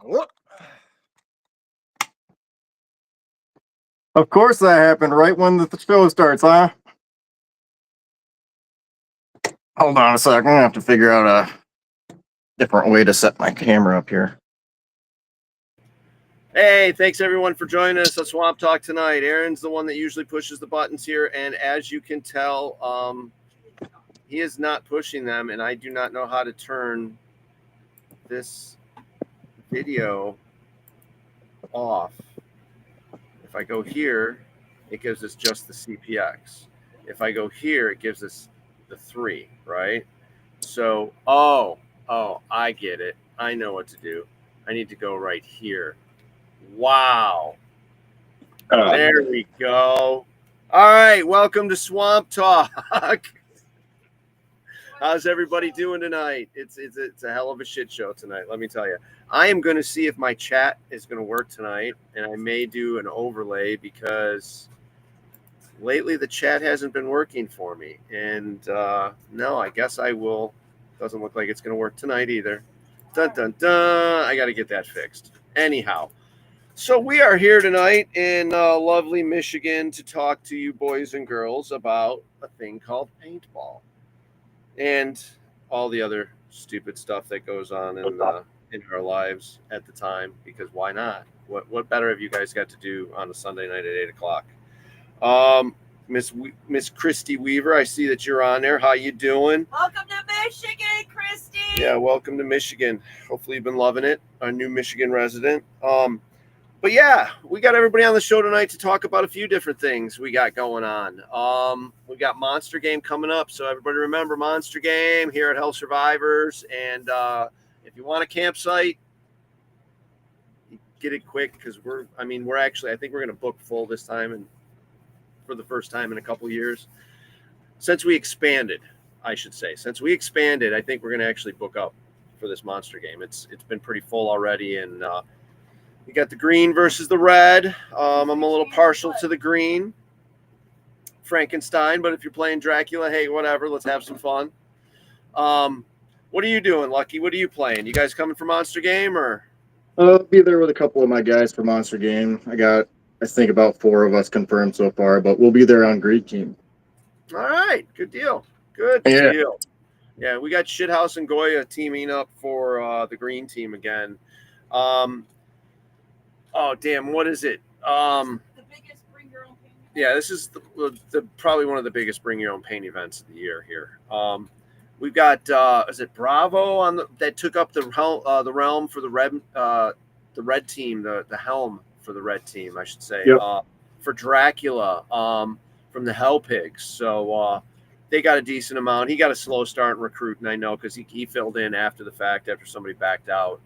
Whoop. Of course that happened right when the show starts, huh? Hold on a sec. I'm gonna have to figure out a different way to set my camera up here. Hey, thanks everyone for joining us on Swamp Talk tonight. Aaron's the one that usually pushes the buttons here, and as you can tell, he is not pushing them, and I do not know how to turn this video off. If I go here, it gives us just the CPX. If I go here, it gives us the 3, right? So, I get it. I know what to do. I need to go right here. Wow. There we go. All right, welcome to Swamp Talk. How's everybody doing tonight? It's a hell of a shit show tonight, let me tell you. I am going to see if my chat is going to work tonight, and I may do an overlay because lately the chat hasn't been working for me. And no, I guess I will. Doesn't look like it's going to work tonight either. Dun, dun, dun. I got to get that fixed. Anyhow. So we are here tonight in lovely Michigan to talk to you boys and girls about a thing called paintball and all the other stupid stuff that goes on in our lives at the time, because why not? What better have you guys got to do on a Sunday night at 8 o'clock? Miss Christy Weaver, I see that you're on there. How you doing? Welcome to Michigan, Christy. Yeah, welcome to Michigan. Hopefully you've been loving it. Our new Michigan resident. But yeah, we got everybody on the show tonight to talk about a few different things we got going on. We got Monster Game coming up, so everybody remember Monster Game here at Hell Survivors. And if you want a campsite, get it quick, because I think we're going to book full this time, and for the first time in a couple years since we expanded. I think we're going to actually book up for this Monster Game. It's been pretty full already, and we got the green versus the red. I'm a little partial to the green. Frankenstein, but if you're playing Dracula, hey, whatever. Let's have some fun. What are you doing, Lucky? What are you playing? You guys coming for Monster Game, or? I'll be there with a couple of my guys for Monster Game. I think about 4 of us confirmed so far, but we'll be there on green team. All right, good deal. Good deal. Yeah, we got Shithouse and Goya teaming up for the green team again. Oh, damn, what is it? The biggest bring your own paint event. Yeah, this is the probably one of the biggest bring your own paint events of the year here. We've got is it Bravo that took up the realm for the red team, the helm for the red team, I should say. Yep. For Dracula from the Hell Pigs. So they got a decent amount. He got a slow start in recruiting, I know, because he filled in after the fact, after somebody backed out,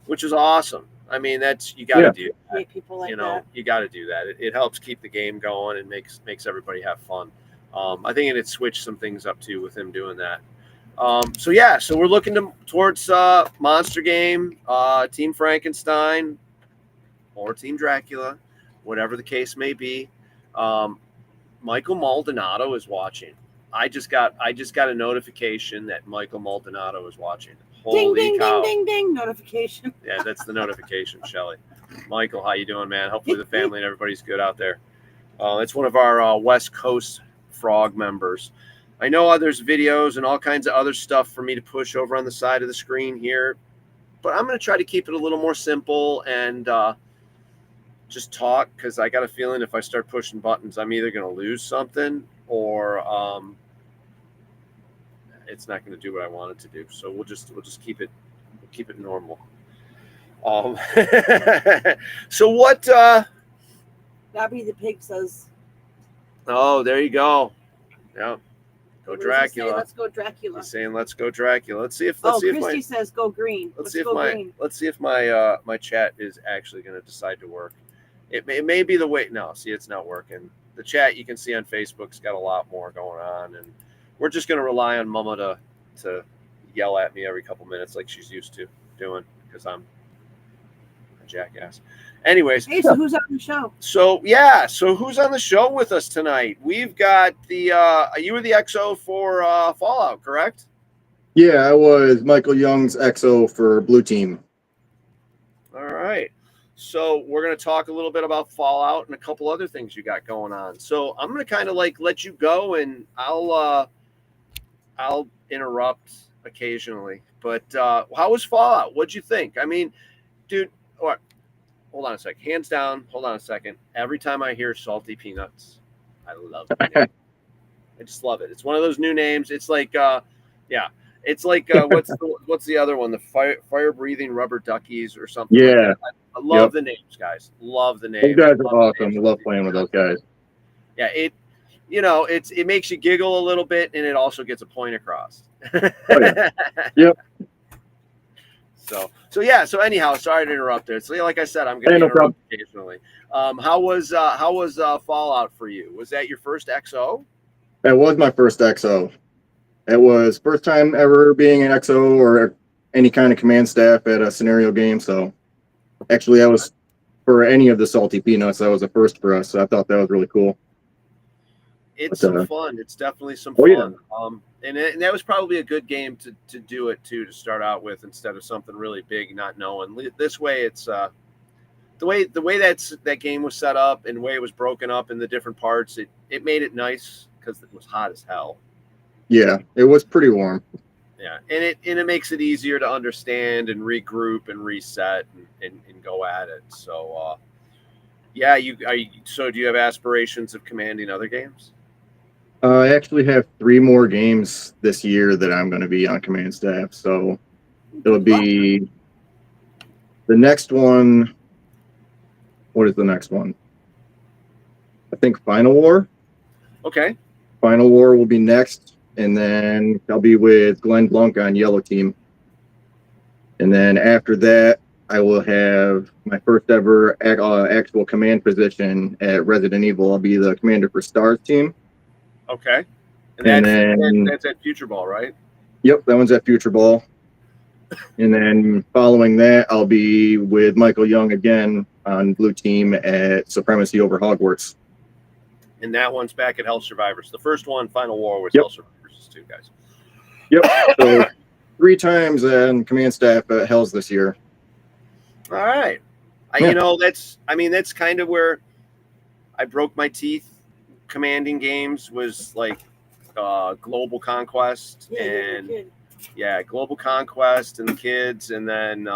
which is awesome. I mean, you got to do that. People like that. You got to do that. It helps keep the game going and makes everybody have fun. I think it switched some things up too with him doing that. So we're looking towards Monster Game, Team Frankenstein, or Team Dracula, whatever the case may be. Michael Maldonado is watching. I just got a notification that Michael Maldonado is watching. Holy ding, cow. ding, ding, ding, notification. Yeah, that's the notification, Shelly. Michael, how you doing, man? Hopefully the family and everybody's good out there. It's one of our West Coast Frog members. I know there's videos and all kinds of other stuff for me to push over on the side of the screen here, but I'm going to try to keep it a little more simple and just talk, because I got a feeling if I start pushing buttons, I'm either going to lose something or it's not going to do what I want it to do. So we'll just keep it normal. So what? Gabby the pig says. Oh, there you go. Yeah, go Dracula. Let's go Dracula. He's saying let's go Dracula. Let's see if Christy says go green. Let's see if my chat is actually going to decide to work. It may be the way. No, see, it's not working. The chat you can see on Facebook's got a lot more going on, and we're just going to rely on Mama to yell at me every couple minutes like she's used to doing, because I'm a jackass. Anyways. Hey, so who's on the show? So who's on the show with us tonight? We've got you were the XO for Fallout, correct? Yeah, I was Michael Young's XO for Blue Team. All right. So we're going to talk a little bit about Fallout and a couple other things you got going on. So I'm going to kind of like let you go, and I'll interrupt occasionally. But how was Fallout? What'd you think? I mean, dude, what? Hold on a sec. Hands down. Hold on a second. Every time I hear salty peanuts, I love the name. I just love it. It's one of those new names. It's like, yeah, it's like what's the other one? The fire breathing rubber duckies or something like Yeah. that. I love the names, guys. Love the Those names. guys are Love the awesome. names I of love these playing with guys. those guys. Yeah, it makes you giggle a little bit, and it also gets a point across. Oh, yeah. Yep. So yeah. So anyhow, sorry to interrupt there. So like I said, I'm going Hey, to no interrupt problem. occasionally. How was Fallout for you? Was that your first XO? That was my first XO. It was first time ever being an XO or any kind of command staff at a scenario game. So actually, I was for any of the salty peanuts. That was a first for us. So I thought that was really cool. It's But, some fun. It's definitely some oh, fun. yeah. And that was probably a good game to do it too, to start out with, instead of something really big, not knowing. This way, it's the way that game was set up and the way it was broken up in the different parts. It made it nice because it was hot as hell. Yeah, it was pretty warm. Yeah, and it makes it easier to understand and regroup and reset and go at it. So yeah, so do you have aspirations of commanding other games? I actually have 3 more games this year that I'm going to be on command staff. So it'll be the next one. What is the next one? I think Final War. Okay. Final War will be next. And then I'll be with Glenn Blunk on Yellow Team. And then after that, I will have my first ever actual command position at Resident Evil. I'll be the commander for Stars Team. Okay. And then that's at Future Ball, right? Yep, that one's at Future Ball. And then following that, I'll be with Michael Young again on Blue Team at Supremacy over Hogwarts. And that one's back at Hell Survivors. The first one, Final War, was Yep. Hell Survivors too, guys. Yep. So 3 times on command staff at Hell's this year. All right. Yeah. That's kind of where I broke my teeth. Commanding games was like Global Conquest Global Conquest and the kids, and then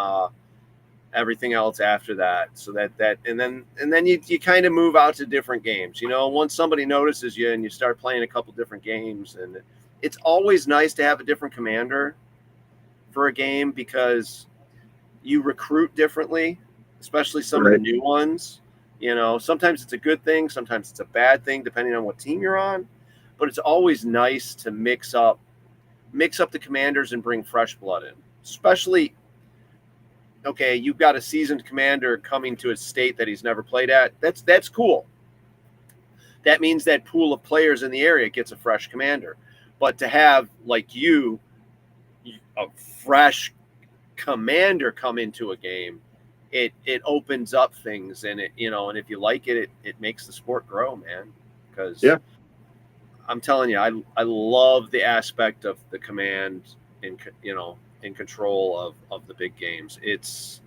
everything else after that. So that and then you kind of move out to different games. Once somebody notices you and you start playing a couple different games, and it's always nice to have a different commander for a game because you recruit differently, especially some of the new ones. Sometimes it's a good thing, sometimes it's a bad thing, depending on what team you're on. But it's always nice to mix up the commanders and bring fresh blood in. Especially, okay, you've got a seasoned commander coming to a state that he's never played at. That's cool. That means that pool of players in the area gets a fresh commander. But to have, like a fresh commander come into a game, it opens up things, and and if you like it makes the sport grow, man. Because I'm telling you, I love the aspect of the command in control of the big games. It's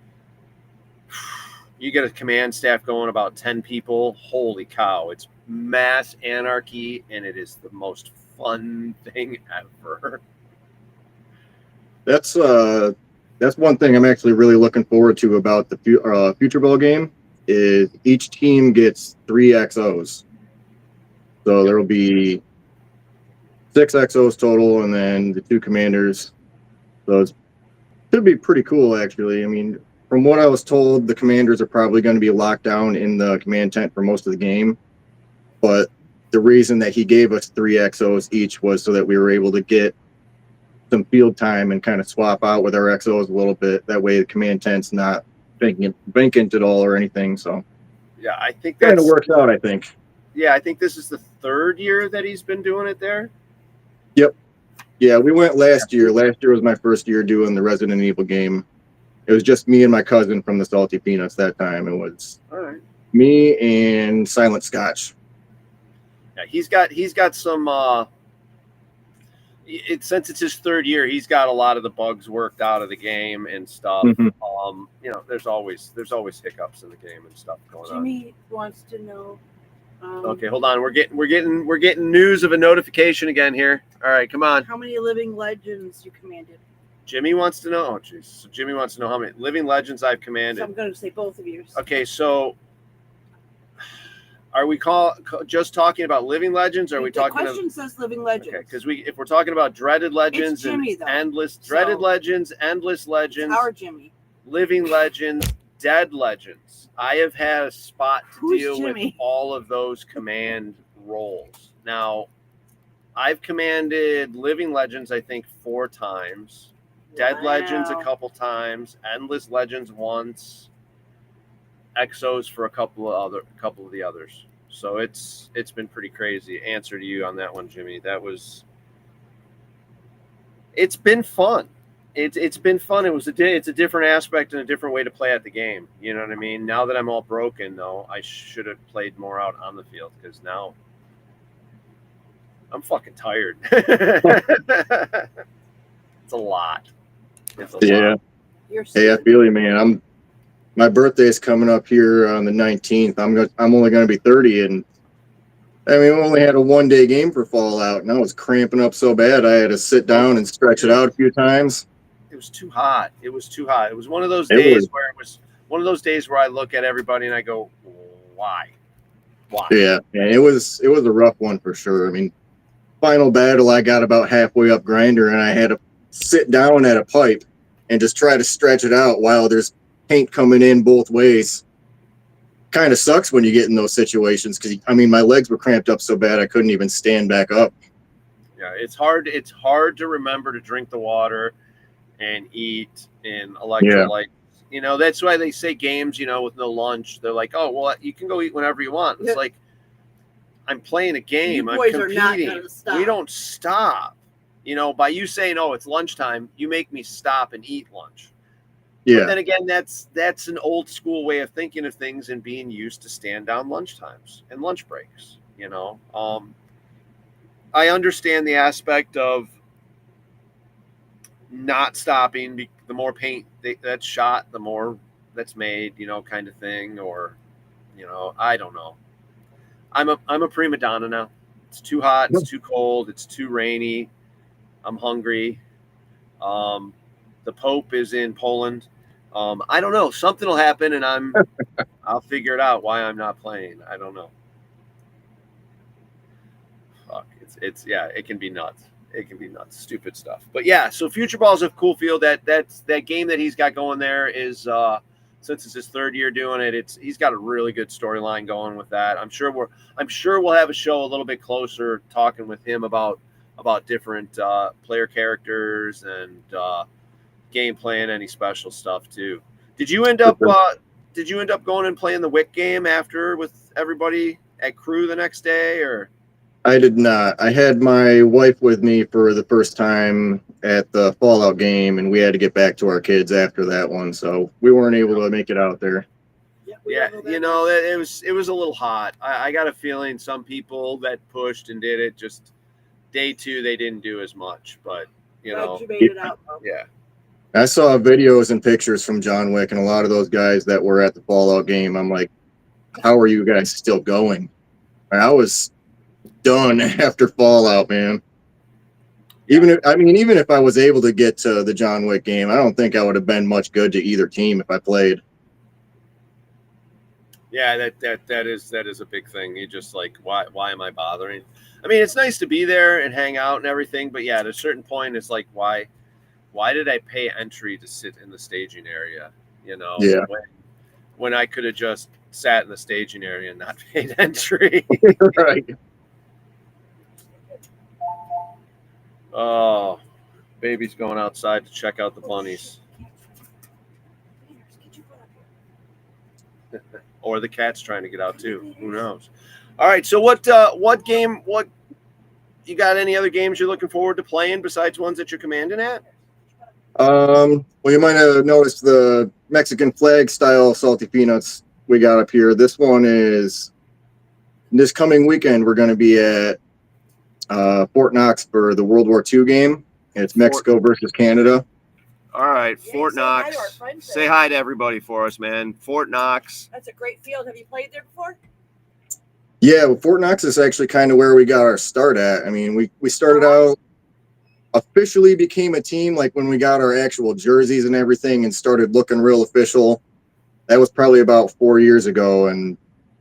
you get a command staff going about 10 people. Holy cow! It's mass anarchy, and it is the most fun thing ever. That's one thing I'm actually really looking forward to about the Future Bowl game is each team gets 3 XOs. So there will be 6 XOs total, and then the 2 commanders. So it should be pretty cool, actually. I mean, from what I was told, the commanders are probably going to be locked down in the command tent for most of the game. But the reason that he gave us 3 XOs each was so that we were able to get some field time and kind of swap out with our XOs a little bit. That way the command tent's not vacant at all or anything. So yeah, I think that kind of works out, I think. Yeah, I think this is the 3rd year that he's been doing it there. Yep. Yeah, we went last year. Last year was my first year doing the Resident Evil game. It was just me and my cousin from the Salty Peanuts that time. It was me and Silent Scotch. Yeah, he's got some since it's his third year, he's got a lot of the bugs worked out of the game and stuff. Mhm. There's always hiccups in the game and stuff going on. Jimmy wants to know. Okay, hold on. We're getting news of a notification again here. All right, come on. How many living legends you commanded? Jimmy wants to know. Oh, jeez. So Jimmy wants to know how many living legends I've So commanded. I'm going to say both of yours. Okay, so are we just talking about living legends? Or are we The talking? question says living legends. Okay, because if we're talking about dreaded legends Jimmy, and though. endless So- dreaded legends, endless legends, It's our Jimmy. living legends, dead legends. I have had a spot to Who's deal with Jimmy? all of those command roles. Now, I've commanded living legends, I think, 4 times, dead legends a Wow. couple times, endless legends once, exos for a couple of the others. So it's been pretty crazy. Answer to you on that one, Jimmy. It's been fun. It's been fun. It's a different aspect and a different way to play at the game. You know what I mean? Now that I'm all broken, though, I should have played more out on the field because now I'm fucking tired. It's a lot. It's a Yeah. lot. You're Hey, I sick. feel you, man. My birthday's coming up here on the 19th. I'm only going to be 30, and I mean, we only had a 1-day game for Fallout, and I was cramping up so bad I had to sit down and stretch it out a few times. It was too hot. It was too hot. It was one of those It days was. where it was one of those days where I look at everybody and I go, why? Why? Yeah, it was a rough one for sure. I mean, final battle, I got about halfway up grinder, and I had to sit down at a pipe and just try to stretch it out while there's paint coming in both ways. Kind of sucks when you get in those situations because I mean, my legs were cramped up so bad I couldn't even stand back up. Yeah, it's hard. It's hard to remember to drink the water and eat and electrolytes. You know, that's why they say games, with no lunch. They're like, oh, well, you can go eat whenever you want. It's Yeah. like, I'm playing a game. You I'm boys are not competing. gonna stop. We don't stop. By you saying, oh, it's lunchtime, you make me stop and eat lunch. Yeah. But then again, that's an old school way of thinking of things and being used to stand down lunch times and lunch breaks. I understand the aspect of not stopping. The more paint that's shot, the more that's made, kind of thing. Or, I don't know. I'm a prima donna now. It's too hot. It's too cold. It's too rainy. I'm hungry. The Pope is in Poland. I don't know. Something will happen, and I'll figure it out why I'm not playing. I don't know. Fuck. It can be nuts. It can be nuts. Stupid stuff. But yeah, so Future Ball's a cool field. That game that he's got going there is since it's his third year doing it, he's got a really good storyline going with that. I'm sure we'll have a show a little bit closer talking with him about different player characters and gameplay and any special stuff too. Did you end up going and playing the Wick game after with everybody at crew the next day, or? I did not. I had my wife with me for the first time at the Fallout game, and we had to get back to our kids after that one, so we weren't able to make it out there. Yeah, it was a little hot. I got a feeling some people that pushed and did it, just day 2 they didn't do as much, but Glad you made it out, though. yeah. I saw videos and pictures from John Wick and a lot of those guys that were at the Fallout game. I'm like, how are you guys still going? I was done after Fallout, man. Even if I was able to get to the John Wick game, I don't think I would have been much good to either team if I played. Yeah, that is a big thing. You just like, why am I bothering? I mean, it's nice to be there and hang out and everything, but yeah, at a certain point, it's like, why did I pay entry to sit in the staging area? Yeah. When I could have just sat in the staging area and not paid entry. Right. Oh, baby's going outside to check out the bunnies. Or the cat's trying to get out too. Who knows? All right. So what you got any other games you're looking forward to playing besides ones that you're commanding at? Well, you might have noticed the Mexican flag style salty peanuts we got up here. This one is this coming weekend. We're going to be at Fort Knox for the World War II game. It's Mexico versus Canada. All right, Yeah, Fort say hi to our Knox. friends Say there. hi to everybody for us, man. Fort Knox. That's a great field. Have you played there before? Yeah, well, Fort Knox is actually kind of where we got our start at. I mean, we started out, officially became a team like when we got our actual jerseys and everything and started looking real official. That was probably about 4 years ago, and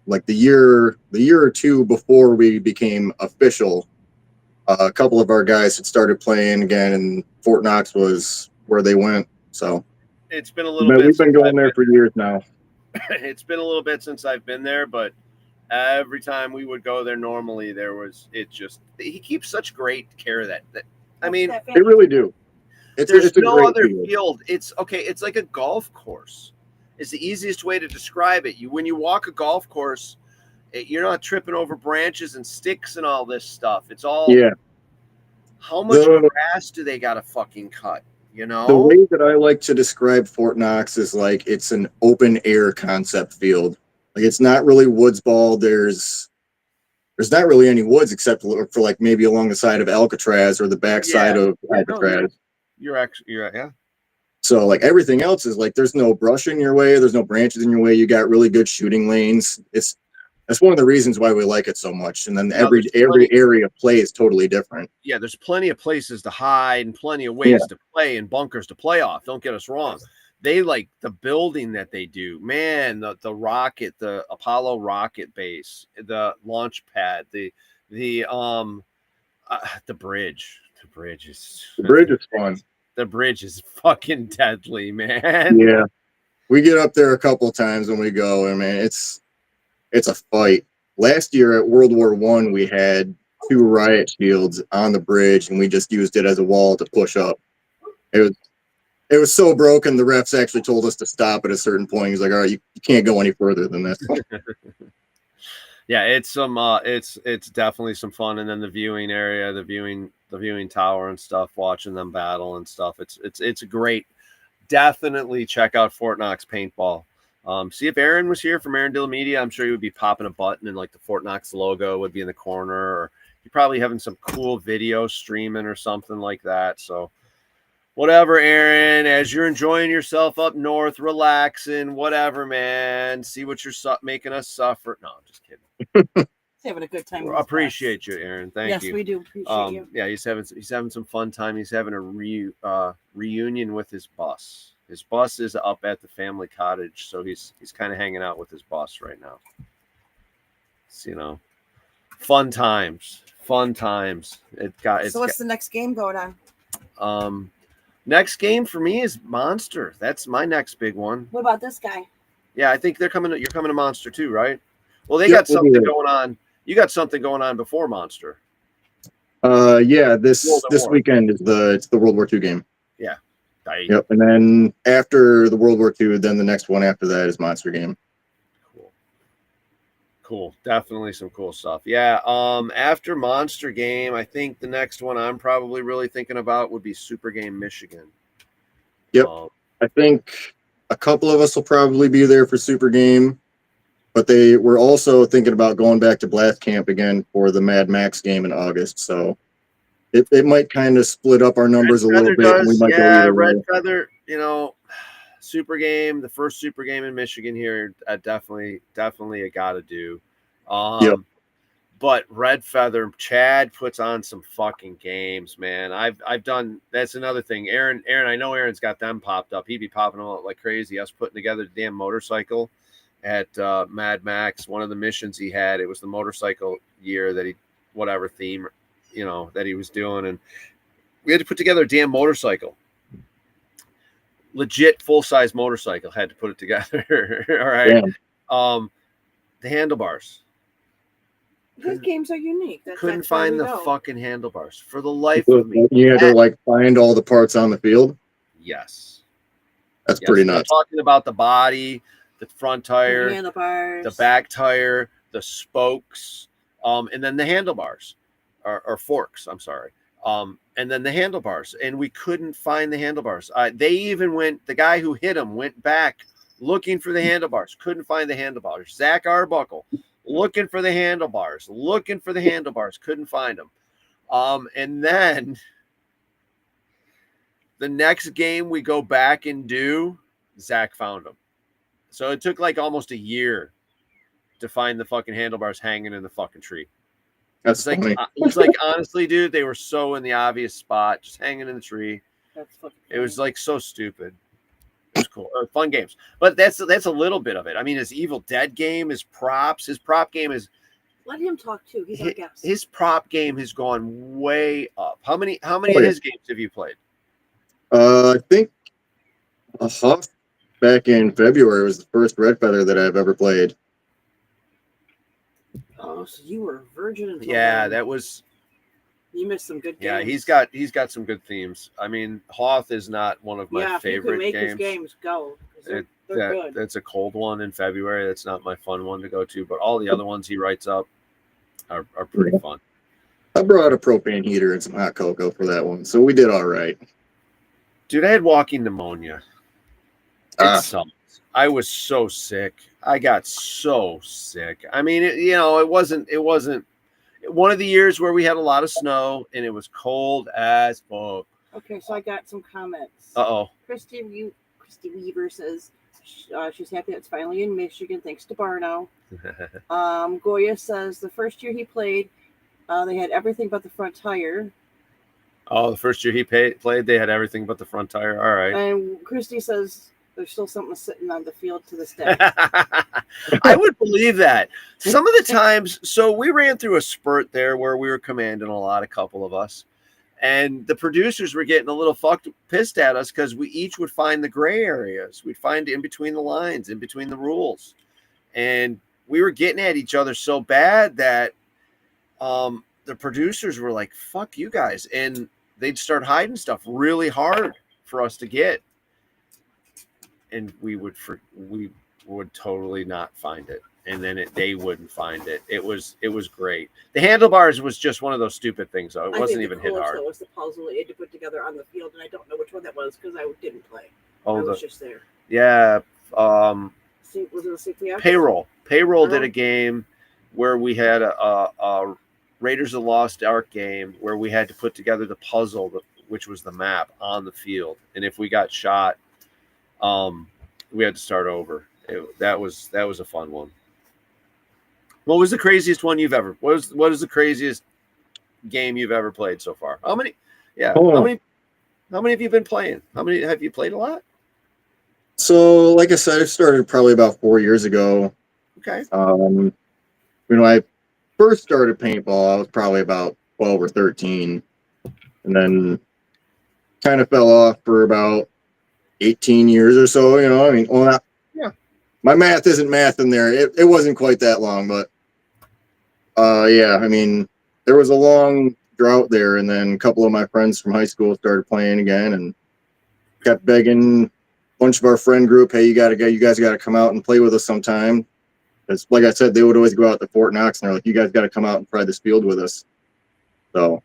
like the year or two before we became official, a couple of our guys had started playing again, and Fort Knox was where they went. So It's been a little bit. we've been going there for years now. It's been a little bit since I've been there, but every time we would go there, normally he keeps such great care of that. I mean, they really do. It's there's a no great other field. field. It's okay. It's like a golf course. It's the easiest way to describe it. When you walk a golf course, you're not tripping over branches and sticks and all this stuff. It's all How much grass do they got to fucking cut? You know, the way that I like to describe Fort Knox is like it's an open air concept field. Like it's not really woods ball. There's not really any woods except for like maybe along the side of Alcatraz or the back side of Alcatraz. You're yeah. So like everything else is like there's no brush in your way, there's no branches in your way. You got really good shooting lanes. That's one of the reasons why we like it so much. And then every area play is totally different. Yeah, there's plenty of places to hide and plenty of ways to play and bunkers to play off. Don't get us wrong. They like the building that they do, man. The rocket, the Apollo rocket base, the launch pad, the bridge. The bridge is Fun. The bridge is fucking deadly, man. Yeah, we get up there a couple times when we go, and man, it's a fight. Last year at World War I, we had 2 riot shields on the bridge, and we just used it as a wall to push up. It was so broken, the refs actually told us to stop at a certain point. He's like, all right, you can't go any further than this. Yeah, it's definitely some fun. And then the viewing area, the viewing tower and stuff, watching them battle and stuff. It's great. Definitely check out Fort Knox Paintball. See if Aaron was here from Arendelle Media. I'm sure he would be popping a button and like the Fort Knox logo would be in the corner, or you're probably having some cool video streaming or something like that. So whatever, Aaron, as you're enjoying yourself up north, relaxing, whatever, man. See what you're making us suffer. No, I'm just kidding. Having a good time. Appreciate you, Aaron. Thank you. Yes, we do appreciate you. Yeah, he's having some fun time. He's having a reunion with his bus. His bus is up at the family cottage, so he's kind of hanging out with his bus right now. So, fun times. So what's the next game going on? Next game for me is Monster. That's my next big one. What about this guy? Yeah, I think you're coming to Monster too, right? Well, they got something going on. You got something going on before Monster. Yeah, this weekend is the World War II game. Yeah. Yep, and then after the World War II, then the next one after that is Monster game. Cool. Definitely some cool stuff. Yeah. After Monster game, I think the next one I'm probably really thinking about would be Super Game Michigan. Yep. I think a couple of us will probably be there for Super Game, but they were also thinking about going back to Blast Camp again for the Mad Max game in August. So it might kind of split up our numbers a little bit. And we might go either Red way. Feather, Super Game, the first Super Game in Michigan here, definitely a gotta do. Yep. But Red Feather, Chad puts on some fucking games, man. I've done. That's another thing. Aaron, I know Aaron's got them popped up. He'd be popping them up like crazy. Us putting together the damn motorcycle at Mad Max. One of the missions he had, it was the motorcycle year that whatever theme, that he was doing, and we had to put together a damn motorcycle. Legit full-size motorcycle, had to put it together. All right. Damn. The handlebars. These games are unique. Couldn't find the fucking handlebars for the life of me. You had to find all the parts on the field. Yes. That's pretty nuts. I'm talking about the body, the front tire, the handlebars, the back tire, the spokes, and then the handlebars or forks. I'm sorry. And then the handlebars, and we couldn't find the handlebars. They even the guy who hit him went back looking for the handlebars, couldn't find the handlebars. Zach Arbuckle looking for the handlebars, couldn't find them. And then the next game we go back and do, Zach found them. So it took like almost a year to find the fucking handlebars hanging in the fucking tree. That's It's like, funny. it's like honestly, dude, they were so in the obvious spot, just hanging in the tree. That's fucking It was funny. like so stupid. It was cool. Fun games. But that's a little bit of it. I mean, his Evil Dead game, his prop game is Let him talk too. He's our guest. his prop game has gone way up. How many Oh, of yeah. his games have you played? I think back in February was the first Red Feather that I've ever played. Oh, so you were a virgin until Yeah, then. that was. You missed some good games. Yeah, he's got some good themes. I mean, Hoth is not one of my If you favorite can make games. his games go. 'Cause they're good. That's a cold one in February. That's not my fun one to go to, but all the other ones he writes up are pretty fun. I brought a propane heater and some hot cocoa for that one, so we did all right. Dude, I had walking pneumonia. It Ah. sucked. I was so sick. I got so sick. I mean, it wasn't one of the years where we had a lot of snow and it was cold as fuck. Okay, so I got some comments. Uh-oh. Christy Weaver says she's happy it's finally in Michigan, thanks to Barno. Goya says the first year he played, they had everything but the front tire. Oh, the first year he played, they had everything but the front tire. All right. And Christy says there's still something sitting on the field to this day. I would believe that. Some of the times, so we ran through a spurt there where we were commanding a couple of us. And the producers were getting a little pissed at us because we each would find the gray areas. We'd find in between the lines, in between the rules. And we were getting at each other so bad that the producers were like, fuck you guys. And they'd start hiding stuff really hard for us to get. And we would totally not find it. And then they wouldn't find it. It was great. The handlebars was just one of those stupid things, though. It wasn't even hit hard. That was the puzzle they had to put together on the field, and I don't know which one that was because I didn't play. Oh, I was just there. Yeah. Was it a CPF? Payroll did a game where we had a Raiders of the Lost Ark game where we had to put together the puzzle, which was the map on the field. And if we got shot, we had to start over. That was a fun one. What was the craziest one you've ever? What is the craziest game you've ever played so far? How many? Yeah. How many have you been playing? How many have you played? A lot. So, like I said, I started probably about 4 years ago. Okay. When I first started paintball, I was probably about 12 or 13, and then kind of fell off for about 18 years or so. I mean, yeah. My math isn't math in there. It wasn't quite that long, but yeah, I mean, there was a long drought there, and then a couple of my friends from high school started playing again and kept begging a bunch of our friend group, hey, you guys got to come out and play with us sometime. It's like I said, they would always go out to Fort Knox and they're like, you guys got to come out and try this field with us. So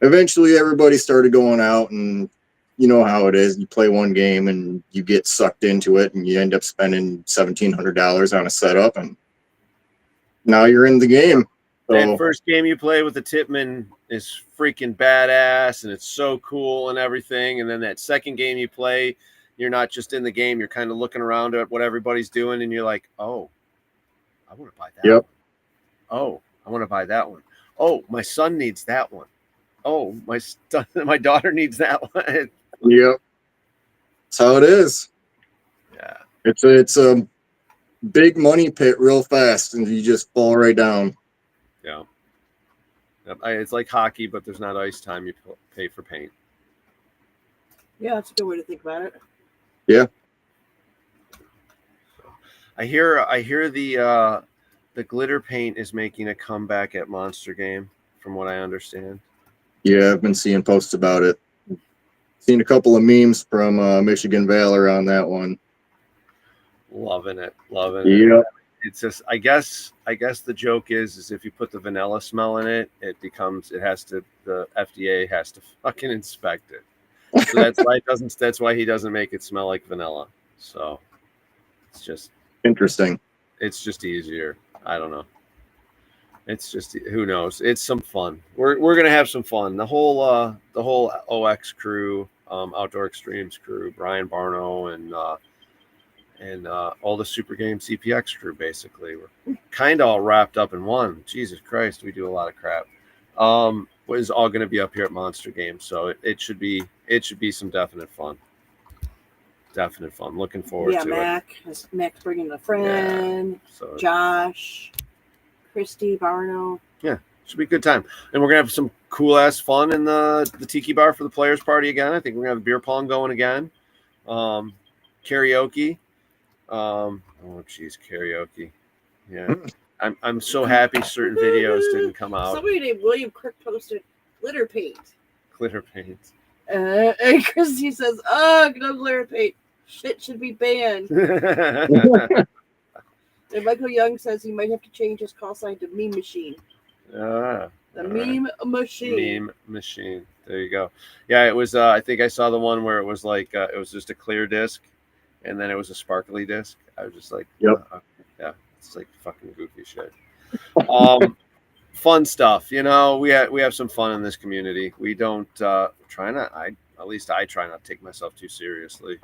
eventually everybody started going out, and you know how it is. You play one game and you get sucked into it and you end up spending $1,700 on a setup, and now you're in the game. So, that first game you play with the Tipman is freaking badass and it's so cool and everything. And then that second game you play, you're not just in the game, you're kind of looking around at what everybody's doing and you're like, oh, I want to buy that one. Oh, I want to buy that one. Oh, my son needs that one. Oh, my daughter needs that one. Yep. That's how it is. Yeah. It's a big money pit real fast and you just fall right down. Yeah. It's like hockey, but there's not ice time. You pay for paint. Yeah, that's a good way to think about it. Yeah. I hear the glitter paint is making a comeback at Monster Game, from what I understand. Yeah, I've been seeing posts about it. Seen a couple of memes from Michigan Valor on that one. Loving it. Yep. It's just, I guess the joke is if you put the vanilla smell in it, the FDA has to fucking inspect it. So that's why he doesn't make it smell like vanilla. So it's just interesting. It's just easier. I don't know. It's just who knows. It's some fun. We're gonna have some fun. The whole OX crew, Outdoor Extremes crew, Brian Barno and all the Super Game CPX crew. Basically, we're kind of all wrapped up in one. Jesus Christ, we do a lot of crap. Was all going to be up here at Monster Games, so it should be some definite fun. Definite fun. Looking forward to it. Mac's bringing a friend. Yeah, so Josh, Christy, Barno. Yeah, should be a good time. And we're gonna have some cool ass fun in the Tiki Bar for the players party again. I think we're gonna have beer pong going again. Karaoke. Oh geez, karaoke. Yeah. I'm so happy certain videos didn't come out. Somebody named William Crick posted glitter paint. Glitter paint. And Christy says, "Oh, no glitter paint. Shit should be banned." And Michael Young says he might have to change his call sign to Meme Machine. The Meme Machine. Meme Machine. There you go. Yeah, it was. I think I saw the one where it was like it was just a clear disc, and then it was a sparkly disc. I was just like, yep. Yeah, it's like fucking goofy shit. Fun stuff. You know, we have some fun in this community. We don't try not. At least I try not to take myself too seriously.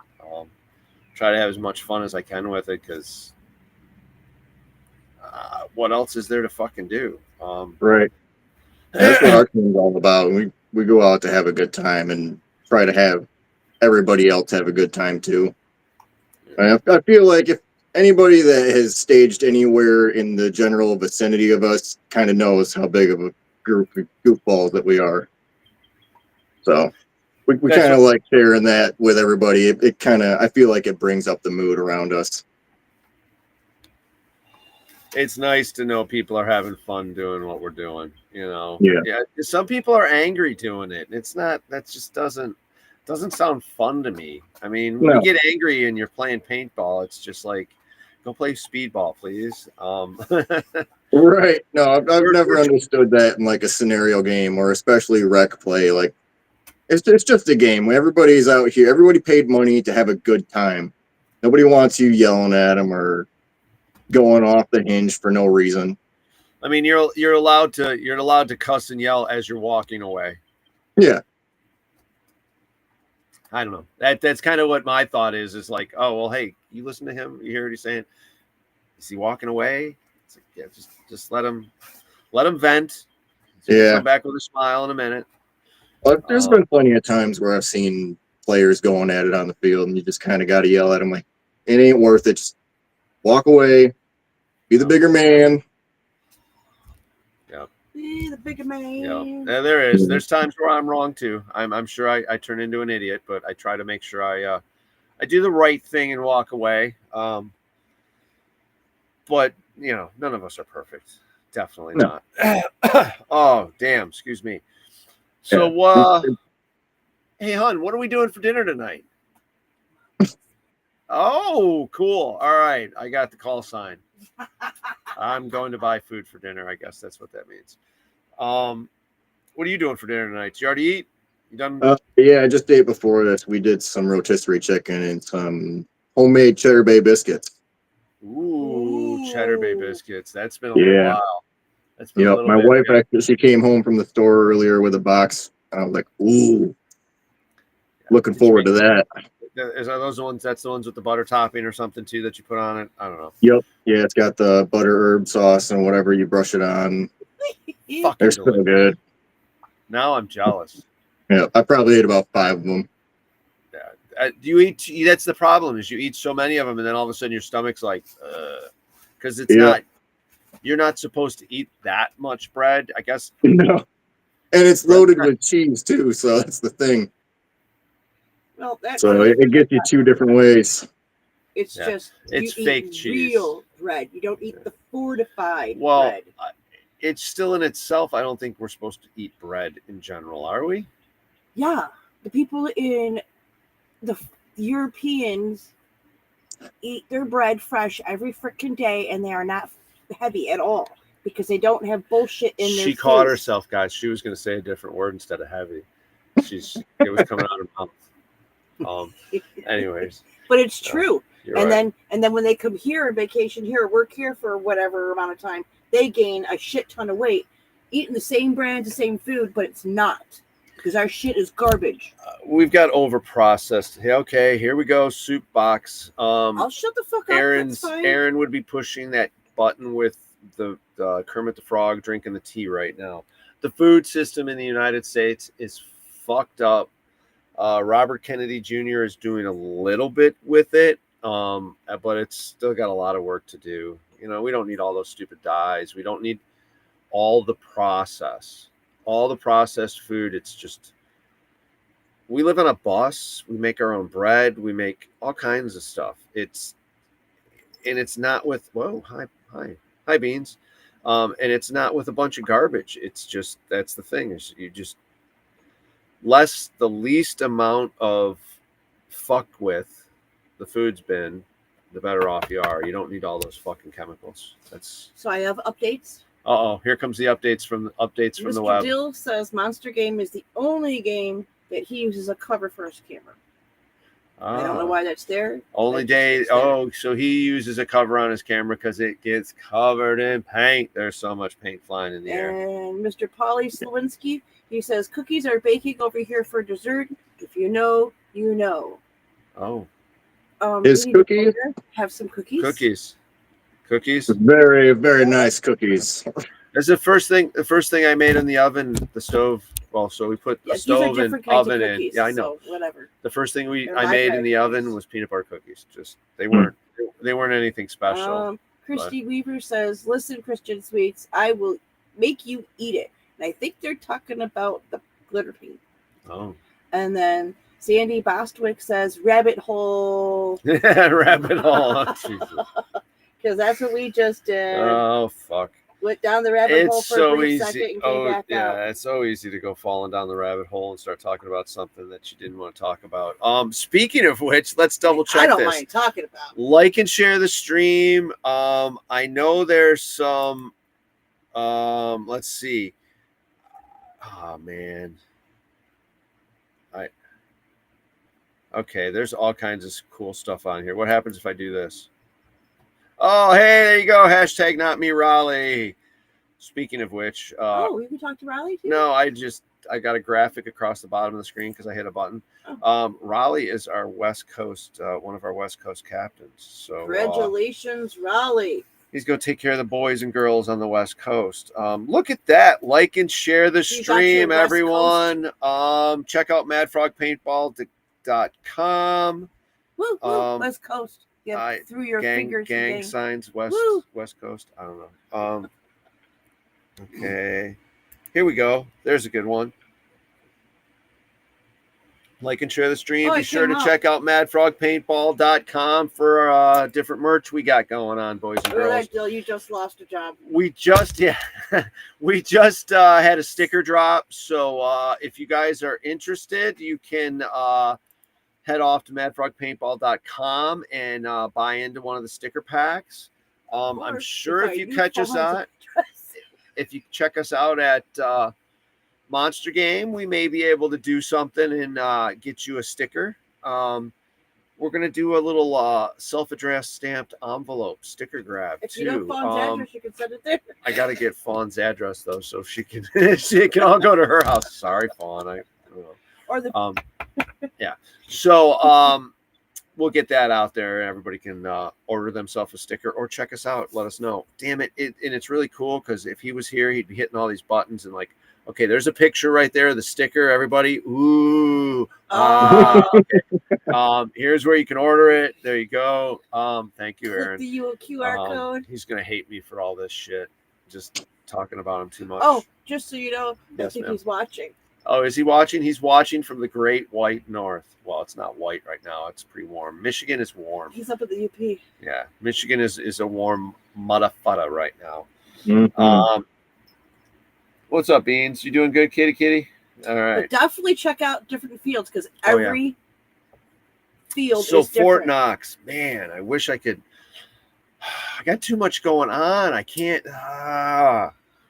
Try to have as much fun as I can with it because. What else is there to fucking do? Right. That's what our team's all about. We go out to have a good time and try to have everybody else have a good time too. I feel like if anybody that has staged anywhere in the general vicinity of us kind of knows how big of a group of goofballs that we are. So we kind of like sharing that with everybody. It kind of, I feel like it brings up the mood around us. It's nice to know people are having fun doing what we're doing, you know. Yeah. Some people are angry doing it. It's not. That just doesn't sound fun to me. I mean, when you get angry and you're playing paintball, it's just like, go play speedball, please. Right. No, I've never understood that in like a scenario game or especially rec play. Like, it's just a game. Everybody's out here. Everybody paid money to have a good time. Nobody wants you yelling at them or going off the hinge for no reason. I mean, you're allowed to cuss and yell as you're walking away. Yeah. I don't know. That's kind of what my thought is like, oh well, hey, you listen to him, you hear what he's saying. Is he walking away? It's like, yeah, just let him vent. Yeah. Come back with a smile in a minute. Well, there's been plenty of times where I've seen players going at it on the field and you just kind of got to yell at them like, it ain't worth it. Just walk away. Be the bigger man. Yeah. Be the bigger man. Yeah. There is. There's times where I'm wrong too. I'm sure I turn into an idiot, but I try to make sure I do the right thing and walk away. But you know, none of us are perfect. Definitely not. Oh, damn. Excuse me. So, hey, hon, what are we doing for dinner tonight? Oh, cool. All right. I got the call sign. I'm going to buy food for dinner. I guess that's what that means. What are you doing for dinner tonight? Did you already eat? You done? Yeah, I just ate before this. We did some rotisserie chicken and some homemade Cheddar Bay biscuits. Ooh, Cheddar Bay biscuits. That's been a little while. That's been a little my bit, wife actually, she came home from the store earlier with a box. I was like, ooh, looking forward to that. Are those the ones? That's the ones with the butter topping or something too that you put on it. I don't know. Yep. Yeah, it's got the butter herb sauce and whatever you brush it on. They're so good. Now I'm jealous. Yeah, I probably ate about 5 of them. Yeah. Do you eat? That's the problem. Is you eat so many of them, and then all of a sudden your stomach's like, because it's not. You're not supposed to eat that much bread, I guess. No. And it's loaded with cheese too, so that's the thing. Well, so it gets you 2 different ways. It's just it's fake cheese. Real bread. You don't eat the fortified bread. Well, it's still in itself. I don't think we're supposed to eat bread in general, are we? Yeah, the people in the Europeans eat their bread fresh every freaking day, and they are not heavy at all because they don't have bullshit in their She caught herself, guys. She was going to say a different word instead of heavy. It was coming out of her mouth. Anyways, but it's true. And then when they come here and vacation here, work here for whatever amount of time, they gain a shit ton of weight eating the same brands, the same food, but it's not because our shit is garbage. We've got over processed. Hey, okay, here we go. Soup box. I'll shut the fuck up. That's fine. Aaron would be pushing that button with the Kermit the Frog drinking the tea right now. The food system in the United States is fucked up. Robert Kennedy Jr. is doing a little bit with it, but it's still got a lot of work to do. You know, we don't need all those stupid dyes. We don't need all the processed food. It's just, we live on a bus. We make our own bread. We make all kinds of stuff. It's not with, hi Beans. And it's not with a bunch of garbage. It's just, that's the thing, is you just the least amount of fuck with the food's bin, the better off you are. You don't need all those fucking chemicals. So I have updates. Here comes the updates from the web. Mr. Dill says Monster Game is the only game that he uses a cover for his camera. I don't know why that's there. Only day. So he uses a cover on his camera because it gets covered in paint. There's so much paint flying in the air. And Mr. Polly Slawinski, he says cookies are baking over here for dessert. If you know, you know. Oh. Is cookies? Have some cookies. Cookies. Very, very nice cookies. That's the first thing I made in the oven, the stove. Well, so we put the stove and oven in. Yeah, I know. So whatever. The first thing I made in the oven was peanut butter cookies. Just they weren't anything special. Christy Weaver says, "Listen, Christian Sweets, I will make you eat it." And I think they're talking about the glitter paint. Oh. And then Sandy Bostwick says, "Rabbit hole." Rabbit hole. Because that's what we just did. Oh fuck. Went down the rabbit hole for so a brief easy. second and came back out. It's so easy to go falling down the rabbit hole and start talking about something that you didn't want to talk about. Speaking of which, let's double check this. I don't mind talking about. Like and share the stream. I know there's some. Let's see. Oh man. Okay, there's all kinds of cool stuff on here. What happens if I do this? Oh, hey, there you go. Hashtag not me, Raleigh. Speaking of which. You can talk to Raleigh too? No, I got a graphic across the bottom of the screen because I hit a button. Oh. Raleigh is our West Coast, one of our West Coast captains. So congratulations, Raleigh. He's going to take care of the boys and girls on the West Coast. Look at that. Like and share the stream, everyone. Check out madfrogpaintball.com. Woo, West Coast. Yeah, through your fingers. Gang signs, West Coast. I don't know. Okay. Here we go. There's a good one. Like and share the stream. Be sure to check out madfrogpaintball.com for different merch we got going on, boys and girls. Dill, you just lost a job. We just had a sticker drop. So if you guys are interested, you can head off to madfrogpaintball.com and buy into one of the sticker packs. I'm sure if you check us out at Monster Game, we may be able to do something and get you a sticker. We're going to do a little self-addressed stamped envelope sticker grab if too. You know Fawn's address, you can send it there. I got to get Fawn's address though, so she can all go to her house. Sorry, Fawn. I don't know. Or the yeah. So we'll get that out there and everybody can order themselves a sticker or check us out. Let us know. Damn it. And it's really cool because if he was here, he'd be hitting all these buttons and like, okay, there's a picture right there of the sticker, everybody. Ooh. Okay. Here's where you can order it. There you go. Thank you, Aaron. The QR code. He's gonna hate me for all this shit. Just talking about him too much. Oh, just so you know, yes, I think ma'am. he's watching. Oh, is he watching? He's watching from the great white north. Well, it's not white right now. It's pretty warm. Michigan is warm. He's up at the UP. Yeah. Michigan is a warm mudda right now. Mm-hmm. What's up, Beans? You doing good, kitty? All right. But definitely check out different fields because every field is different. Fort different. Knox. Man, I wish I could. I got too much going on. I can't.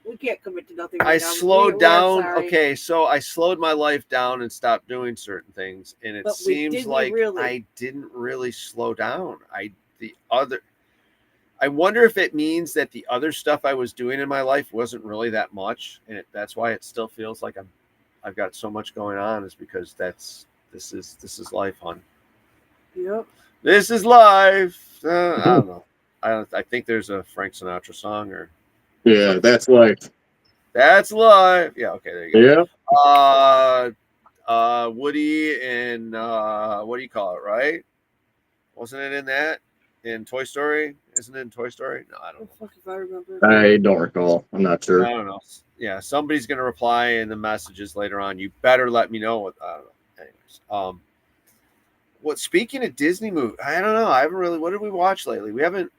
We can't commit to nothing. I slowed down. Okay, so I slowed my life down and stopped doing certain things, and it seems like I didn't really slow down. I wonder if it means that the other stuff I was doing in my life wasn't really that much, and that's why it still feels like I've got so much going on. Is because this is life, hon. Yep. This is life. I don't know. I think there's a Frank Sinatra song or Yeah, that's life. That's life. Yeah. Okay. There you go. Yeah. Woody and what do you call it? Right? Wasn't it in that? In Toy Story? Isn't it in Toy Story? No, I don't know. Fuck if I remember. I don't recall. I'm not sure. I don't know. Yeah, somebody's gonna reply in the messages later on. You better let me know what. I don't know. Anyways, what? Speaking of Disney movie, I don't know. I haven't really. What did we watch lately? We haven't.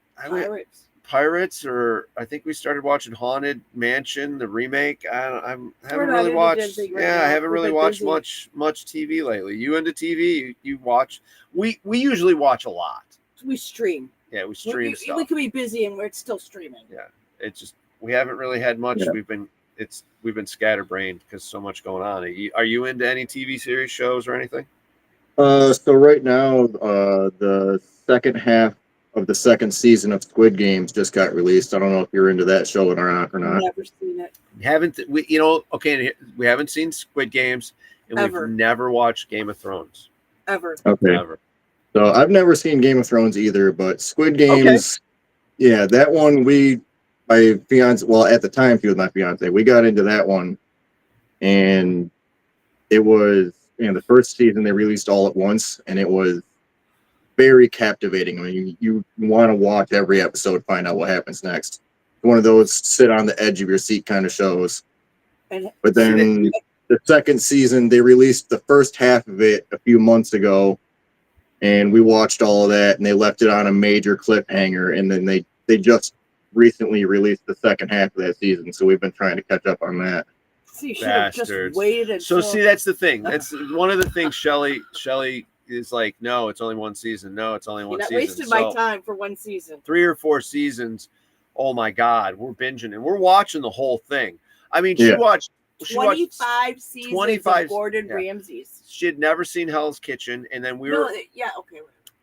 Pirates, or I think we started watching Haunted Mansion, the remake. I haven't really watched. Yeah, I haven't really watched much TV lately. You into TV? You watch? We usually watch a lot. We stream. Yeah, we stream stuff. We could be busy and we're still streaming. Yeah, it's just we haven't really had much. Yeah. We've been scatterbrained because so much going on. Are you into any TV series, shows, or anything? So right now, the second half of the second season of Squid Games just got released. I don't know if you're into that show or not. Never seen it. We haven't seen Squid Games, and we've never watched Game of Thrones. Ever. Okay. Ever. So I've never seen Game of Thrones either, but Squid Games, yeah, that one my fiance, well, at the time she was my fiance, we got into that one, and it was, the first season they released all at once, and it was very captivating. I mean, you want to watch every episode, find out what happens next. One of those sit on the edge of your seat kind of shows. But then the second season, they released the first half of it a few months ago, and we watched all of that, and they left it on a major cliffhanger, and then they just recently released the second half of that season, so we've been trying to catch up on that. See, should have just waited. So see, that's the thing. That's one of the things Shelly is like, no, it's only one season. No, it's only one season. Wasted my time for one season. 3 or 4 seasons. Oh my God, we're binging and we're watching the whole thing. I mean, she watched 25 seasons of Gordon Ramsay's. She had never seen Hell's Kitchen, and then we were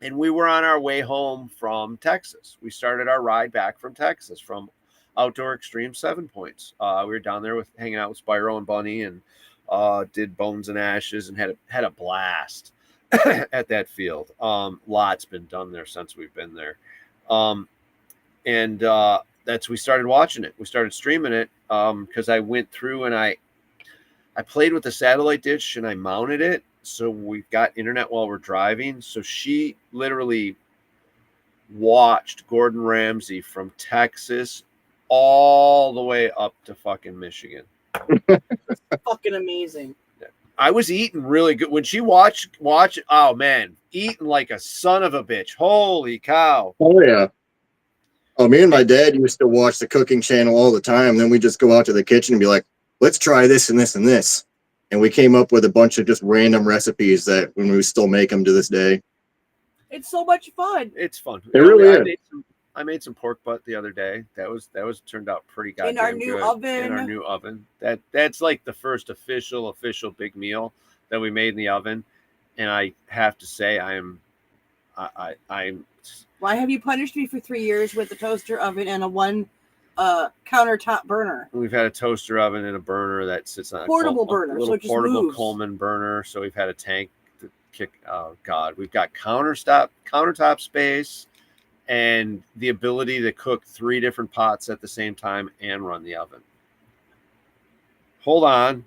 and we were on our way home from Texas. We started our ride back from Texas from Outdoor Extreme 7 Points. We were down there hanging out with Spyro and Bunny, and did Bones and Ashes, and had a blast at that field. Lots been done there since we've been there. We started watching it. We started streaming it because I went through and I played with the satellite dish and I mounted it. So we've got internet while we're driving. So she literally watched Gordon Ramsay from Texas all the way up to fucking Michigan. Fucking amazing. I was eating really good when she watch. Oh man, eating like a son of a bitch. Holy cow! Oh yeah. Oh, me and my dad used to watch the cooking channel all the time. Then we just go out to the kitchen and be like, let's try this and this and this. And we came up with a bunch of just random recipes that when we still make them to this day. It's so much fun. It's fun. It really is. I made some pork butt the other day. That was turned out pretty goddamn good. In our new oven. That's like the first official big meal that we made in the oven. And I have to say I'm Why have you punished me for 3 years with a toaster oven and a one countertop burner? We've had a toaster oven and a burner that sits on portable burner, a little so it just portable moves. Coleman burner. So we've had a tank to kick. Oh God, we've got countertop space and the ability to cook 3 different pots at the same time and run the oven. Hold on.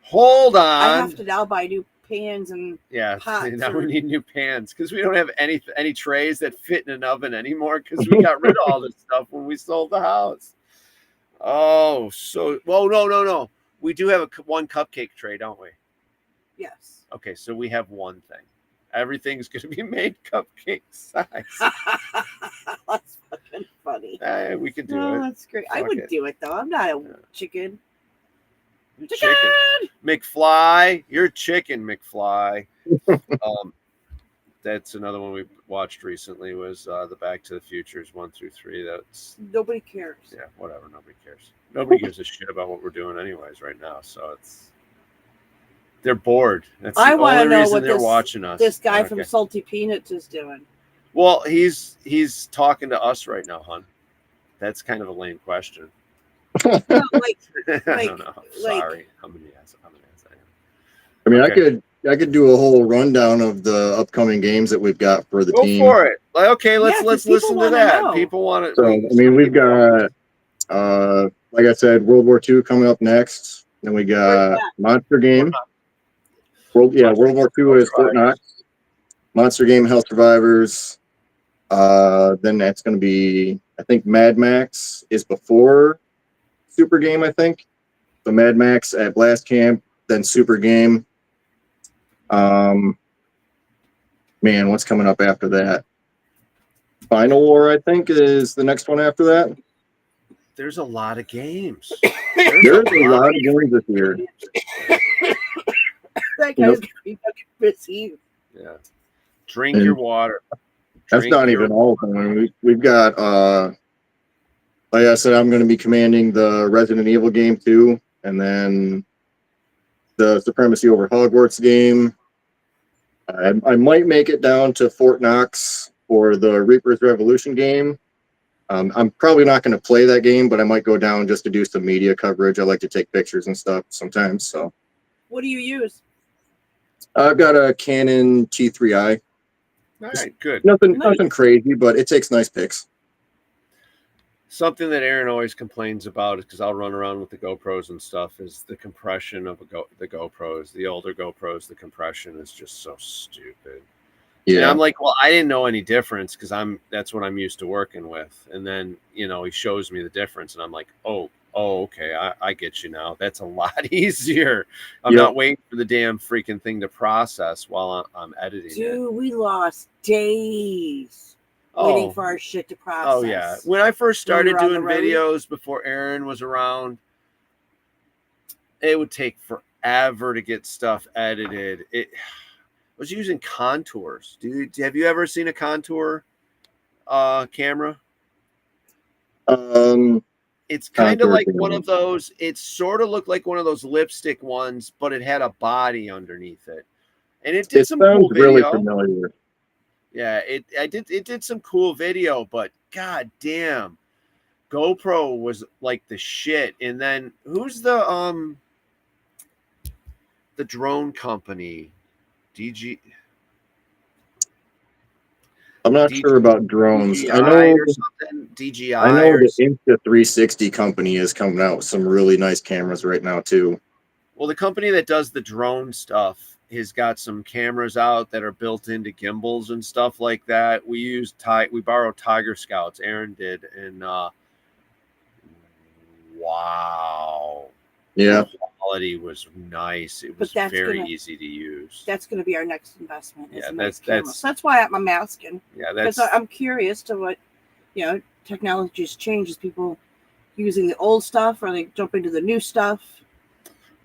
Hold on. I have to now buy new pans and pots. Now we need new pans because we don't have any trays that fit in an oven anymore because we got rid of all this stuff when we sold the house. Oh, so no. We do have one cupcake tray, don't we? Yes. Okay, so we have one thing. Everything's going to be made cupcake size. That's fucking funny. We can do it. That's great. I would do it though. I'm not a chicken. Chicken. McFly. You're chicken, McFly. That's another one we watched recently was the Back to the Futures 1 through 3. That's nobody cares. Yeah, whatever. Nobody cares. Nobody gives a shit about what we're doing anyways right now. So they're bored. That's the only reason they're watching us. This guy from Salty Peanuts is doing. Well, he's talking to us right now, hon. That's kind of a lame question. No, like, I don't know. Sorry. I'm gonna ask. I mean, Okay. I could do a whole rundown of the upcoming games that we've got for the Go team. for it. Like, okay, let's 'cause people listen to wanna that. know. People want to. So, I mean, we've got, like I said, World War II coming up next. Then we got that? Monster Game. World War II is Fort Knox. Monster Game, Hell Survivors. Then that's going to be, I think Mad Max is before Super Game, I think. So Mad Max at Blast Camp, then Super Game. Man, what's coming up after that? Final War, I think, is the next one after that. There's a lot of games. There's a lot of games this year. That guy's gonna be fucking busy. Yeah. Drink your water. That's not even all of them. I mean, we've got, like I said, I'm going to be commanding the Resident Evil game too, and then the Supremacy over Hogwarts game. I might make it down to Fort Knox for the Reaper's Revolution game. I'm probably not going to play that game, but I might go down just to do some media coverage. I like to take pictures and stuff sometimes. So, What do you use? I've got a Canon T3i. All right, good. Nothing crazy, but it takes nice pics. Something that Aaron always complains about is because I'll run around with the GoPros and stuff is the compression of the GoPros. The older GoPros, the compression is just so stupid. Yeah, and I'm like, well, I didn't know any difference because that's what I'm used to working with. And then he shows me the difference, and I'm like, oh, okay, I get you now. That's a lot easier. I'm not waiting for the damn freaking thing to process while I'm editing. Dude, we lost days waiting for our shit to process. Oh yeah, when I first started doing videos before Aaron was around, it would take forever to get stuff edited. I was using contours. Have you ever seen a contour camera? It's kind of like one of those. It sort of looked like one of those lipstick ones, but it had a body underneath it, and it did some cool video. Really familiar. Yeah, it did some cool video, but god damn, GoPro was like the shit. And then who's the drone company? DG. I'm not sure about drones. DJI I know or something. DJI. I know the Insta360 company is coming out with some really nice cameras right now too. Well, the company that does the drone stuff has got some cameras out that are built into gimbals and stuff like that. We borrowed Tiger Scouts. Aaron did, and wow, yeah, the quality was nice. It was very easy to use. That's going to be our next investment. Yeah, that's why I'm asking. Yeah, because I'm curious to what technology's changed. People using the old stuff, or they jump into the new stuff.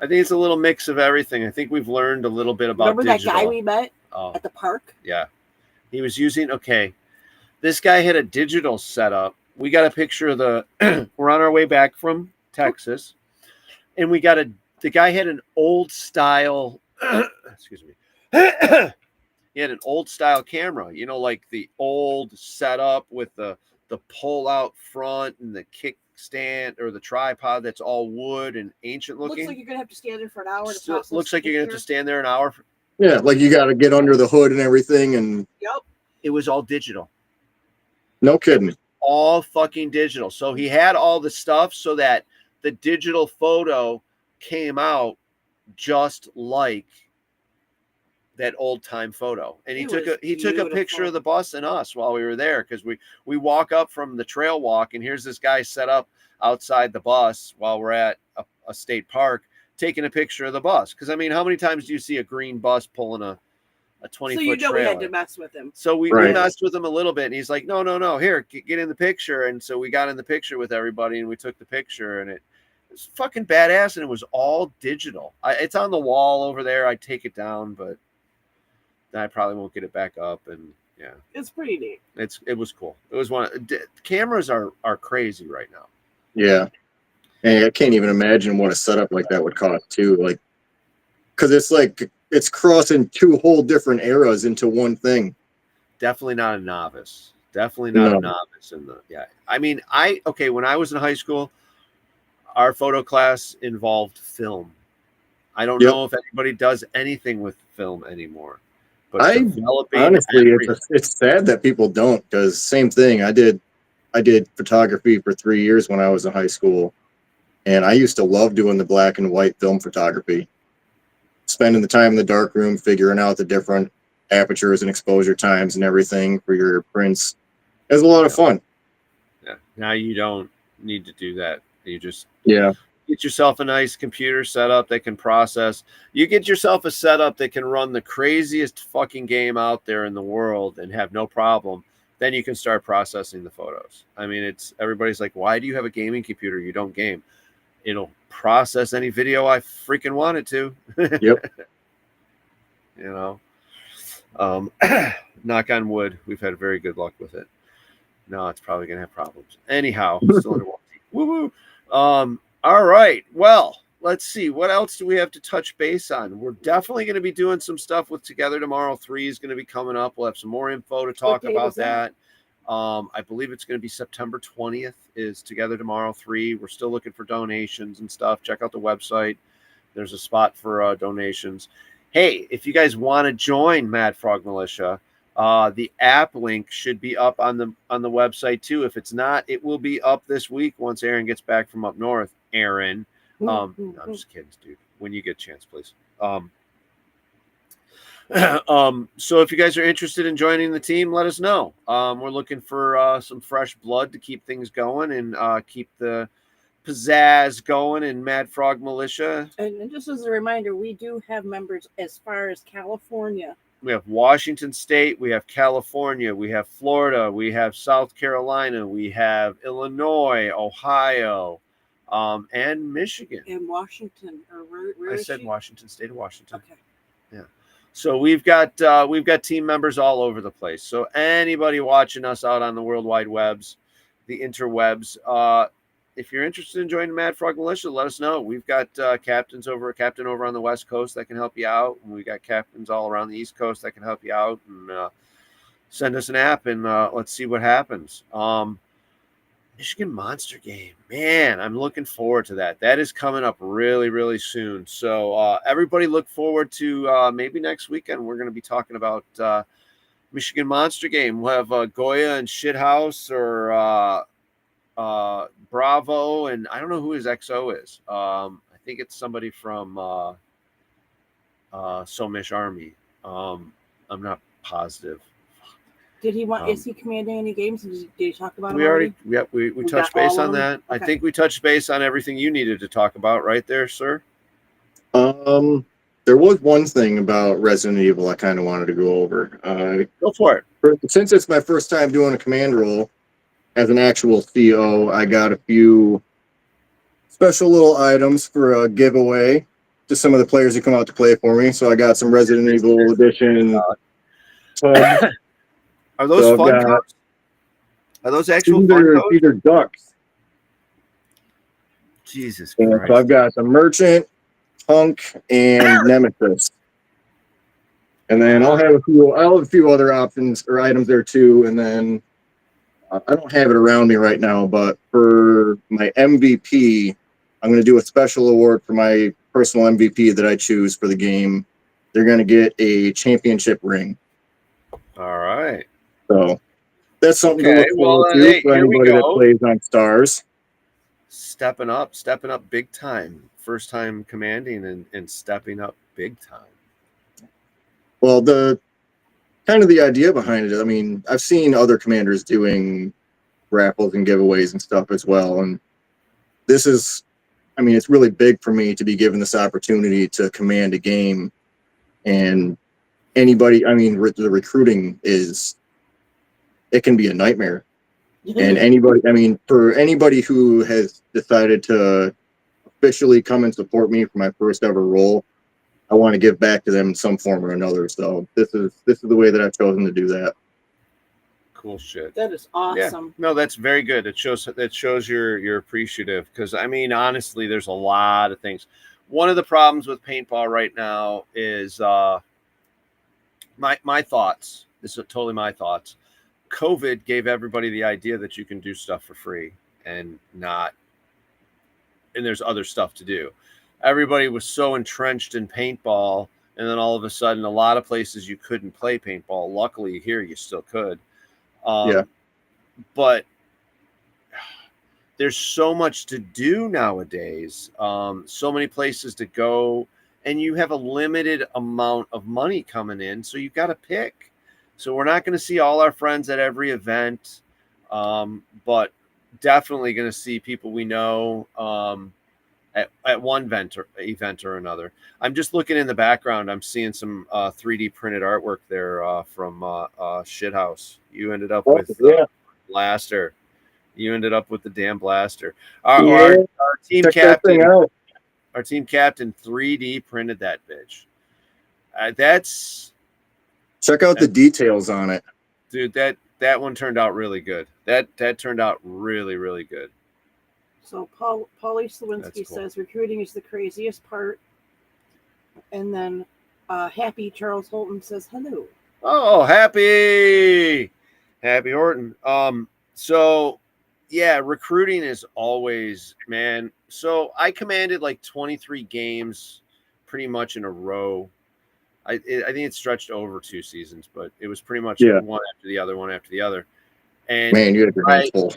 I think it's a little mix of everything. I think we've learned a little bit about digital. That guy we met at the park? Yeah. He was using, this guy had a digital setup. We got a picture of we're on our way back from Texas, and the guy had an old style, excuse me. He had an old style camera, like the old setup with the pull out front and the kick stand or the tripod that's all wood and ancient looking. Looks like you're gonna have to stand there for an hour. Looks like you're gonna have to stand there an hour. Yeah, like you got to get under the hood and everything, and it was all digital. No kidding. All fucking digital. So he had all the stuff so that the digital photo came out just like that old time photo. And he took a picture of the bus and us while we were there, because we walk up from the trail walk, and here's this guy set up outside the bus while we're at a state park taking a picture of the bus. Because I mean, how many times do you see a green bus pulling a 20-foot trailer? We had to mess with him. So we messed with him a little bit, and he's like, no, here, get in the picture. And so we got in the picture with everybody, and we took the picture, and it was fucking badass, and it was all digital. It's on the wall over there. I'd take it down, but I probably won't get it back up. And yeah, it's pretty neat. It was cool. It was cameras are crazy right now. Yeah, and I can't even imagine what a setup like that would cost too. Like, because it's crossing two whole different eras into one thing. definitely not a novice. Definitely not a novice in the I mean, when I was in high school, our photo class involved film. I don't know if anybody does anything with film anymore. But developing honestly, it's sad that people don't, because same thing. I did photography for 3 years when I was in high school, and I used to love doing the black and white film photography, spending the time in the dark room, figuring out the different apertures and exposure times and everything for your prints. It was a lot of fun. Yeah. Now you don't need to do that. You just get yourself a nice computer setup that can process. You get yourself a setup that can run the craziest fucking game out there in the world and have no problem. Then you can start processing the photos. I mean, everybody's like, why do you have a gaming computer? You don't game. It'll process any video I freaking want it to. Yep. Knock on wood, we've had very good luck with it. No, it's probably gonna have problems. Anyhow, still under warranty. Woo woo. All right. Well, let's see. What else do we have to touch base on? We're definitely going to be doing some stuff with Together Tomorrow 3 is going to be coming up. We'll have some more info to talk about that. I believe it's going to be September 20th is Together Tomorrow 3. We're still looking for donations and stuff. Check out the website. There's a spot for donations. Hey, if you guys want to join Mad Frog Militia, the app link should be up on the website too. If it's not, it will be up this week once Aaron gets back from up north. Aaron, no, I'm just kidding, dude. When you get a chance, please. So if you guys are interested in joining the team, let us know. We're looking for some fresh blood to keep things going and keep the pizzazz going in Mad Frog Militia. And just as a reminder, we do have members as far as California. We have Washington State, we have California, we have Florida, we have South Carolina, we have Illinois, Ohio, and Michigan. And Washington, or where I said Washington State of Washington. Okay. Yeah. So we've got team members all over the place. So anybody watching us out on the World Wide Webs, the interwebs, if you're interested in joining Mad Frog Militia, let us know. We've got captain over on the West Coast that can help you out. And we got captains all around the East Coast that can help you out. And send us an app and let's see what happens. Michigan Monster Game. Man, I'm looking forward to that. That is coming up really, really soon. So everybody look forward to maybe next weekend. We're going to be talking about Michigan Monster Game. We'll have Goya and Shithouse or Bravo, and I don't know who his XO is. I think it's somebody from Somish Army. I'm not positive. Did he want? Is he commanding any games? Did he talk about? We already. Yep. We touched base on that. Okay. I think we touched base on everything you needed to talk about, right there, sir. There was one thing about Resident Evil I kind of wanted to go over. Go for it. Since it's my first time doing a command role as an actual CO, I got a few special little items for a giveaway to some of the players who come out to play for me. So I got some Resident Evil Edition tubs. Are those fun cups? Are those actual fun cups? These are ducks. Jesus Christ. So I've got the Merchant, Punk, and Nemesis. And then I'll have a few other options or items there too. And then I don't have it around me right now, but for my MVP, I'm going to do a special award for my personal MVP that I choose for the game. They're going to get a championship ring. All right. So that's something to look forward to for anybody that plays on Stars. Stepping up big time. First time commanding and stepping up big time. Well, the idea behind it, I mean, I've seen other commanders doing raffles and giveaways and stuff as well. And this is, I mean, it's really big for me to be given this opportunity to command a game. And anybody, I mean, the recruiting it can be a nightmare. And for anybody who has decided to officially come and support me for my first ever role, I want to give back to them in some form or another. So this is the way that I've chosen to do that. Cool shit. That is awesome. Yeah. No, that's very good. It shows you're appreciative, because I mean, honestly, there's a lot of things. One of the problems with paintball right now is my thoughts. this is totally my thoughts. COVID gave everybody the idea that you can do stuff for free and there's other stuff to do. Everybody was so entrenched in paintball, and then all of a sudden, a lot of places you couldn't play paintball. Luckily, here you still could. Yeah. But there's so much to do nowadays. So many places to go, and you have a limited amount of money coming in, so you've got to pick. So we're not going to see all our friends at every event, but definitely going to see people we know at one event or another. I'm just looking in the background. I'm seeing some 3D printed artwork there from Shithouse. You ended up with Blaster. You ended up with the damn Blaster. Our team Check captain. that thing out. Our team captain 3D printed that bitch. That's Check out the details on it. dude. That one turned out really good. That turned out really, really good. So Paulie Slawinski That's cool. says recruiting is the craziest part. And then Happy Charles Holton says hello. Oh, happy Horton. So yeah, recruiting is always, man. So I commanded like 23 games pretty much in a row. I think it stretched over 2 seasons, but it was pretty much one after the other. And Man, you had your hands full.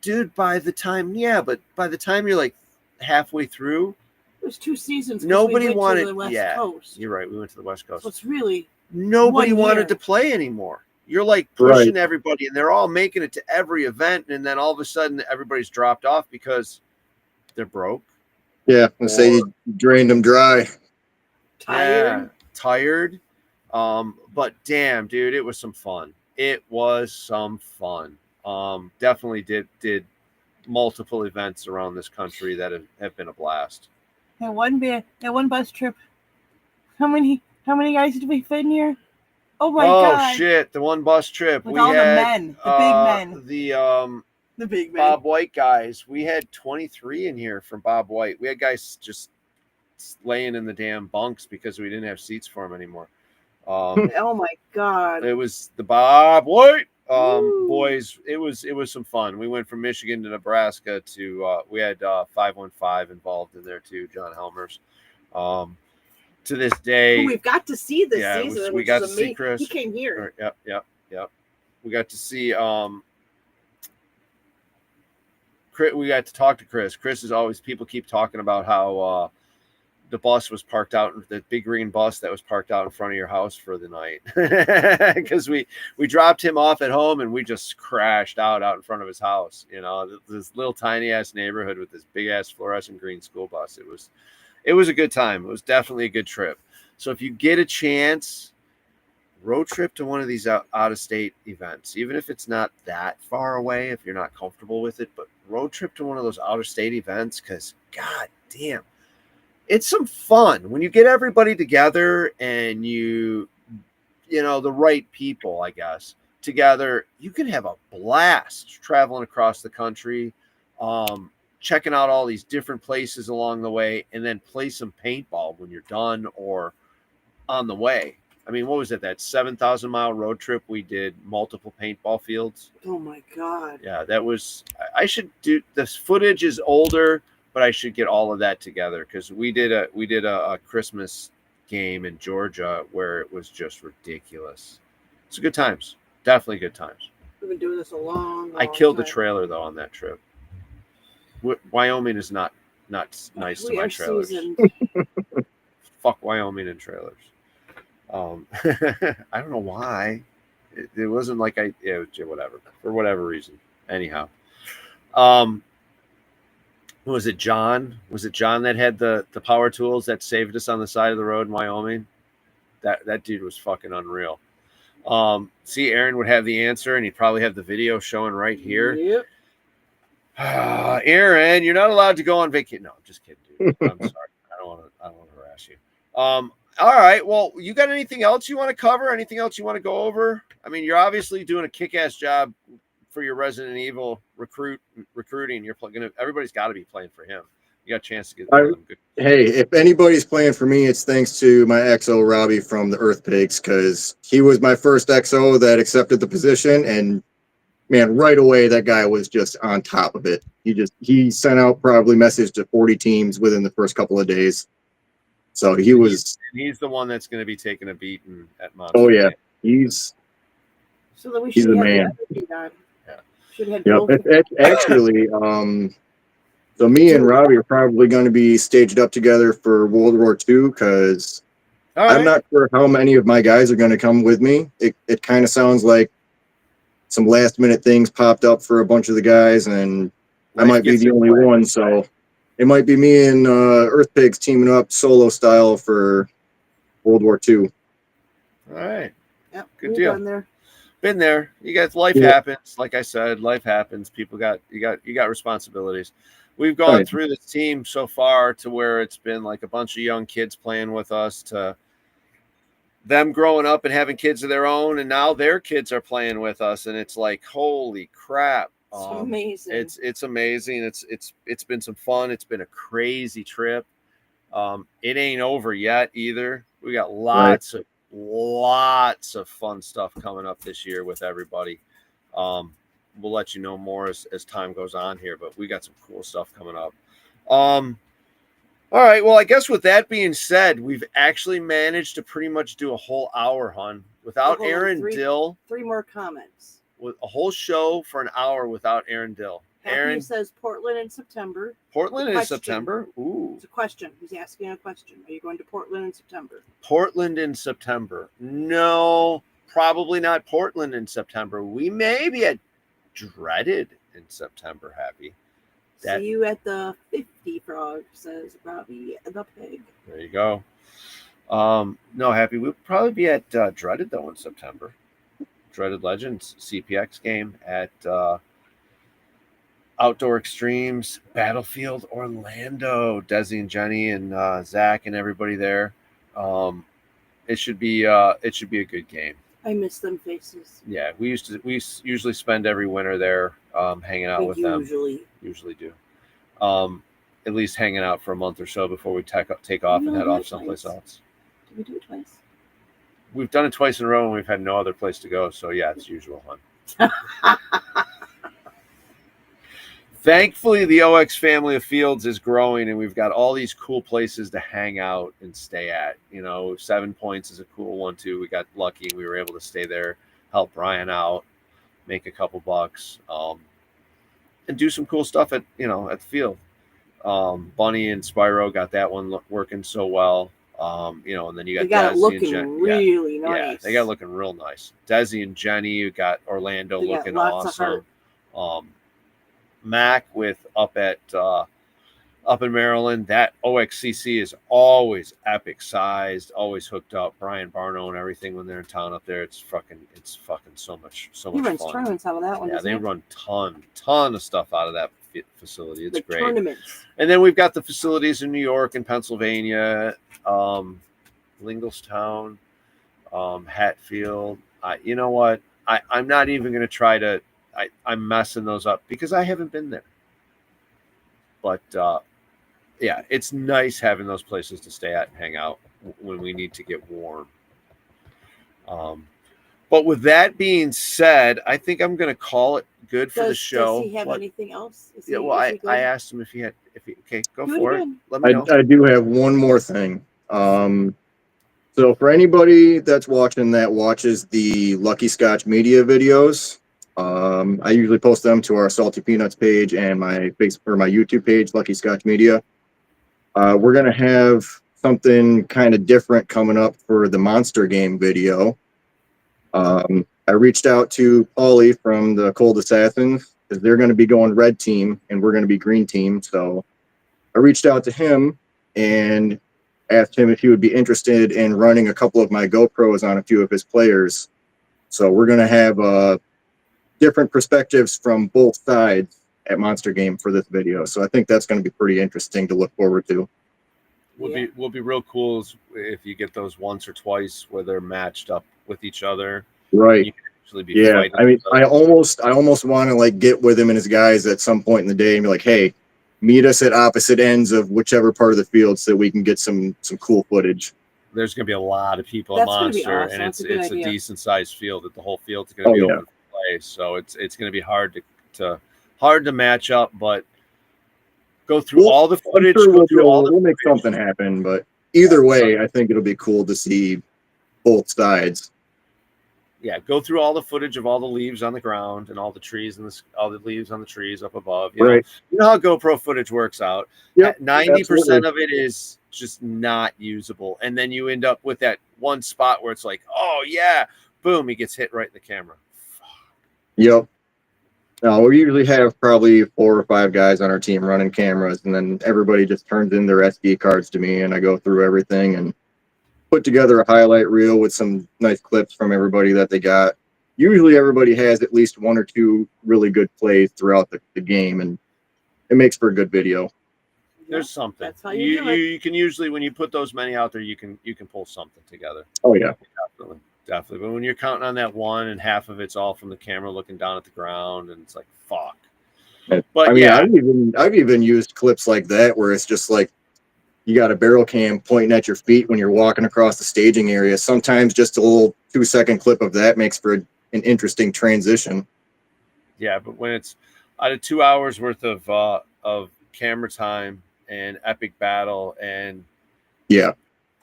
Dude, by the time you're like halfway through, it was 2 seasons. Nobody wanted to the West Coast. You're right. We went to the West Coast. So it's really nobody wanted to play anymore. You're like pushing everybody, and they're all making it to every event, and then all of a sudden everybody's dropped off because they're broke. Yeah, let's say you drained them dry. Tired. But damn, dude, it was some fun. Definitely did multiple events around this country that have been a blast. That one bus trip. How many guys did we fit in here? Oh my god! Oh shit! The one bus trip with all the men, the big men, the big men, Bob White guys. We had 23 in here from Bob White. We had guys just laying in the damn bunks because we didn't have seats for them anymore. Oh my god! It was the Bob White boys. It was some fun. We went from Michigan to Nebraska to we had 515 involved in there too. John Helmers. To this day, we've got to see this season. We got to see Chris. He came here. Yep. We got to see. We got to talk to Chris. Chris is always. People keep talking about how the bus was parked out, the big green bus that was parked out in front of your house for the night, because we dropped him off at home and we just crashed out in front of his house. You know, this little tiny ass neighborhood with this big ass fluorescent green school bus. It was a good time. It was definitely a good trip. So if you get a chance, road trip to one of these out of state events, even if it's not that far away, if you're not comfortable with it, but road trip to one of those out of state events, because god damn, it's some fun when you get everybody together and you know, the right people, I guess, together. You can have a blast traveling across the country, checking out all these different places along the way, and then play some paintball when you're done or on the way. I mean, what was it? That 7,000-mile road trip we did multiple paintball fields. Oh my god! Yeah, that was. I should do. This footage is older, but I should get all of that together because we did a Christmas game in Georgia where it was just ridiculous. It's good times. Definitely good times. We've been doing this a long I killed time. the trailer though on that trip. Wyoming is not nice to my trailers. Fuck Wyoming and trailers. I don't know why. It wasn't like whatever, for whatever reason. Anyhow, was it John? Was it John that had the power tools that saved us on the side of the road in Wyoming? That dude was fucking unreal. See, Aaron would have the answer, and he'd probably have the video showing right here. Yep. Aaron, you're not allowed to go on vacation. No, I'm just kidding, dude. I'm sorry. I don't want to harass you. All right. Well, you got anything else you want to cover? Anything else you want to go over? I mean, you're obviously doing a kick-ass job for your Resident Evil recruiting. You're everybody's got to be playing for him. You got a chance to get one of them good. Hey, if anybody's playing for me, it's thanks to my XO Robbie from the Earth Pigs, because he was my first XO that accepted the position, and man, right away that guy was just on top of it. He sent out probably message to 40 teams within the first couple of days. So he's the one that's going to be taking a beating at Monster. Oh yeah, Game. So then we he's should the have man. Yeah. Should have Yep. Actually, so me and Robbie are probably going to be staged up together for World War II, because I'm not sure how many of my guys are going to come with me. It kind of sounds like some last minute things popped up for a bunch of the guys, and I might be the only one. So it might be me and Earth Pigs teaming up solo style for World War II. All right. Yep. Good deal. Been there. You guys, life happens. Like I said, life happens. People you got responsibilities. We've gone through this team so far to where it's been like a bunch of young kids playing with us, to them growing up and having kids of their own, and now their kids are playing with us, and it's like, holy crap. It's amazing. It's amazing. It's been some fun. It's been a crazy trip. It ain't over yet either. We got lots of fun stuff coming up this year with everybody. We'll let you know more as time goes on here, but we got some cool stuff coming up. All right. Well, I guess with that being said, we've actually managed to pretty much do a whole hour, hon, without Aaron Dill. 3 more comments. With a whole show for an hour without Aaron Dill. Aaron says Portland in September. Portland in September? Ooh. It's a question. He's asking a question. Are you going to Portland in September? Portland in September. No, probably not Portland in September. We may be at Dreaded in September, Happy. See you at the 50 Frog, says Robbie the Pig. There you go. No, Happy. We'll probably be at Dreaded, though, in September. Dreaded Legends CPX game at Outdoor Extremes, Battlefield Orlando. Desi and Jenny and Zach and everybody there. It should be a good game. I miss them faces. Yeah, we usually spend every winter there, hanging out with them. Usually do. At least hanging out for a month or so before we take off and head off someplace else. Did we do it twice? We've done it twice in a row, and we've had no other place to go. So yeah, it's usual, hon. Thankfully, the OX family of fields is growing, and we've got all these cool places to hang out and stay at. 7 Points is a cool one too. We got lucky; we were able to stay there, help Brian out, make a couple bucks, and do some cool stuff at the field. Bunny and Spyro got that one working so well. And then you got Desi it looking and really nice. Yeah, they got it looking real nice. Desi and Jenny, you got Orlando looking awesome. Mac with up in Maryland. That OXCC is always epic sized, always hooked up. Brian Barno and everything when they're in town up there. It's fucking so much he runs fun. Tournaments out of that one. Yeah, they run ton of stuff out of that facility. It's great. Tournaments. And then we've got the facilities in New York and Pennsylvania, Linglestown, Hatfield. You know what? I'm not even going to try to. I'm messing those up because I haven't been there. But yeah, it's nice having those places to stay at and hang out when we need to get warm. But with that being said, I think I'm going to call it good for the show. Does he have anything else? I asked him if he okay, go for it. Let me know. I do have one more thing. So for anybody that's watching that watches the Lucky Scotch Media videos, I usually post them to our Salty Peanuts page and my YouTube page, Lucky Scotch Media. We're gonna have something kind of different coming up for the Monster Game video. I reached out to Paulie from the Cold Assassins because they're going to be going red team and we're going to be green team. So I reached out to him and asked him if he would be interested in running a couple of my GoPros on a few of his players. So we're going to have different perspectives from both sides at Monster Game for this video. So I think that's going to be pretty interesting to look forward to. Will be real cool if you get those once or twice where they're matched up with each other. Right. You can actually be fighting. I mean, I almost want to like get with him and his guys at some point in the day and be like, hey, meet us at opposite ends of whichever part of the field so that we can get some cool footage. There's going to be a lot of people at That's gonna be Monster, awesome. and That's it's a good a idea. decent sized field. That the whole field's going to Oh, be yeah. open for play, so it's going to be hard to match up. But go through all the I'm footage. sure Go through all the we'll make footage. something happen, but either way, I think it'll be cool to see both sides. Yeah, go through all the footage of all the leaves on the ground and all the trees and all the leaves on the trees up above. Right. You know how GoPro footage works out. Yep, 90% of it is just not usable, and then you end up with that one spot where it's like, oh yeah, boom, he gets hit right in the camera. Yep. No, we usually have probably 4 or 5 guys on our team running cameras, and then everybody just turns in their SD cards to me, and I go through everything and put together a highlight reel with some nice clips from everybody that they got. Usually everybody has at least 1 or 2 really good plays throughout the game, and it makes for a good video. There's something. That's how you do it. You can usually, when you put those many out there, you can pull something together. Oh, yeah. Definitely. But when you're counting on that one and half of it's all from the camera looking down at the ground, and it's like, fuck. But I mean, I've even used clips like that where it's just like you got a barrel cam pointing at your feet when you're walking across the staging area. Sometimes just a little 2-second clip of that makes for an interesting transition. Yeah, but when it's out of 2 hours worth of camera time and epic battle, and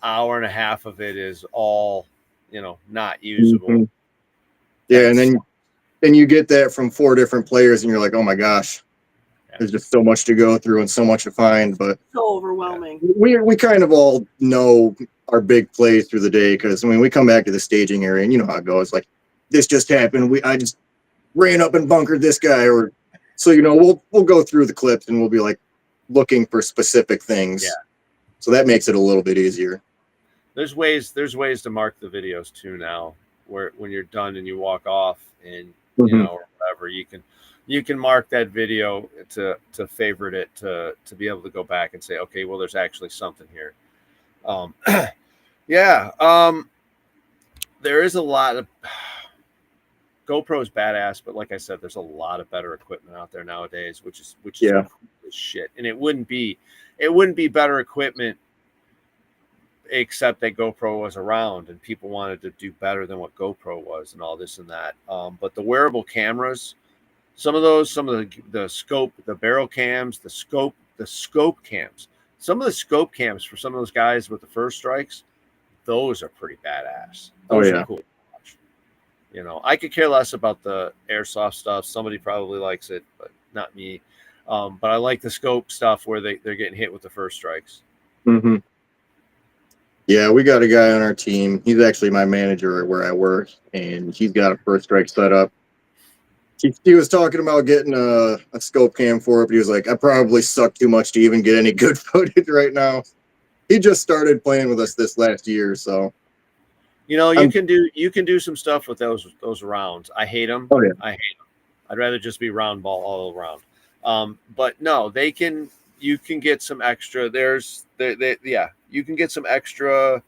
hour and a half of it is all not usable. Mm-hmm. Yeah, and then you get that from 4 different players, and you're like, oh my gosh, there's just so much to go through and so much to find. But So overwhelming. We kind of all know our big plays through the day, because I mean, we come back to the staging area, and you know how it goes. Like, this just happened. I just ran up and bunkered this guy, or so we'll go through the clips and we'll be like looking for specific things. Yeah. So that makes it a little bit easier. There's ways to mark the videos too now, where when you're done and you walk off and or whatever, you can mark that video to favorite it to be able to go back and say, okay, well, there's actually something here. There is a lot of GoPro's badass, but like I said, there's a lot of better equipment out there nowadays, which is shit. And it wouldn't be better equipment except that GoPro was around and people wanted to do better than what GoPro was and all this and that. But the wearable cameras, some of the scope, the barrel cams, the scope cams, some of the scope cams for some of those guys with the first strikes, those are pretty badass. Those are cool to watch. I could care less about the airsoft stuff. Somebody probably likes it, but not me. But I like the scope stuff where they're getting hit with the first strikes. Mm-hmm. Yeah, we got a guy on our team. He's actually my manager where I work, and he's got a first strike set up. He was talking about getting a scope cam for it, but he was like, I probably suck too much to even get any good footage right now. He just started playing with us this last year, so you can do some stuff with those rounds. I hate them. Oh, yeah. I hate them. I'd rather just be round ball all around. But no, you can get some extra. You can get some extra.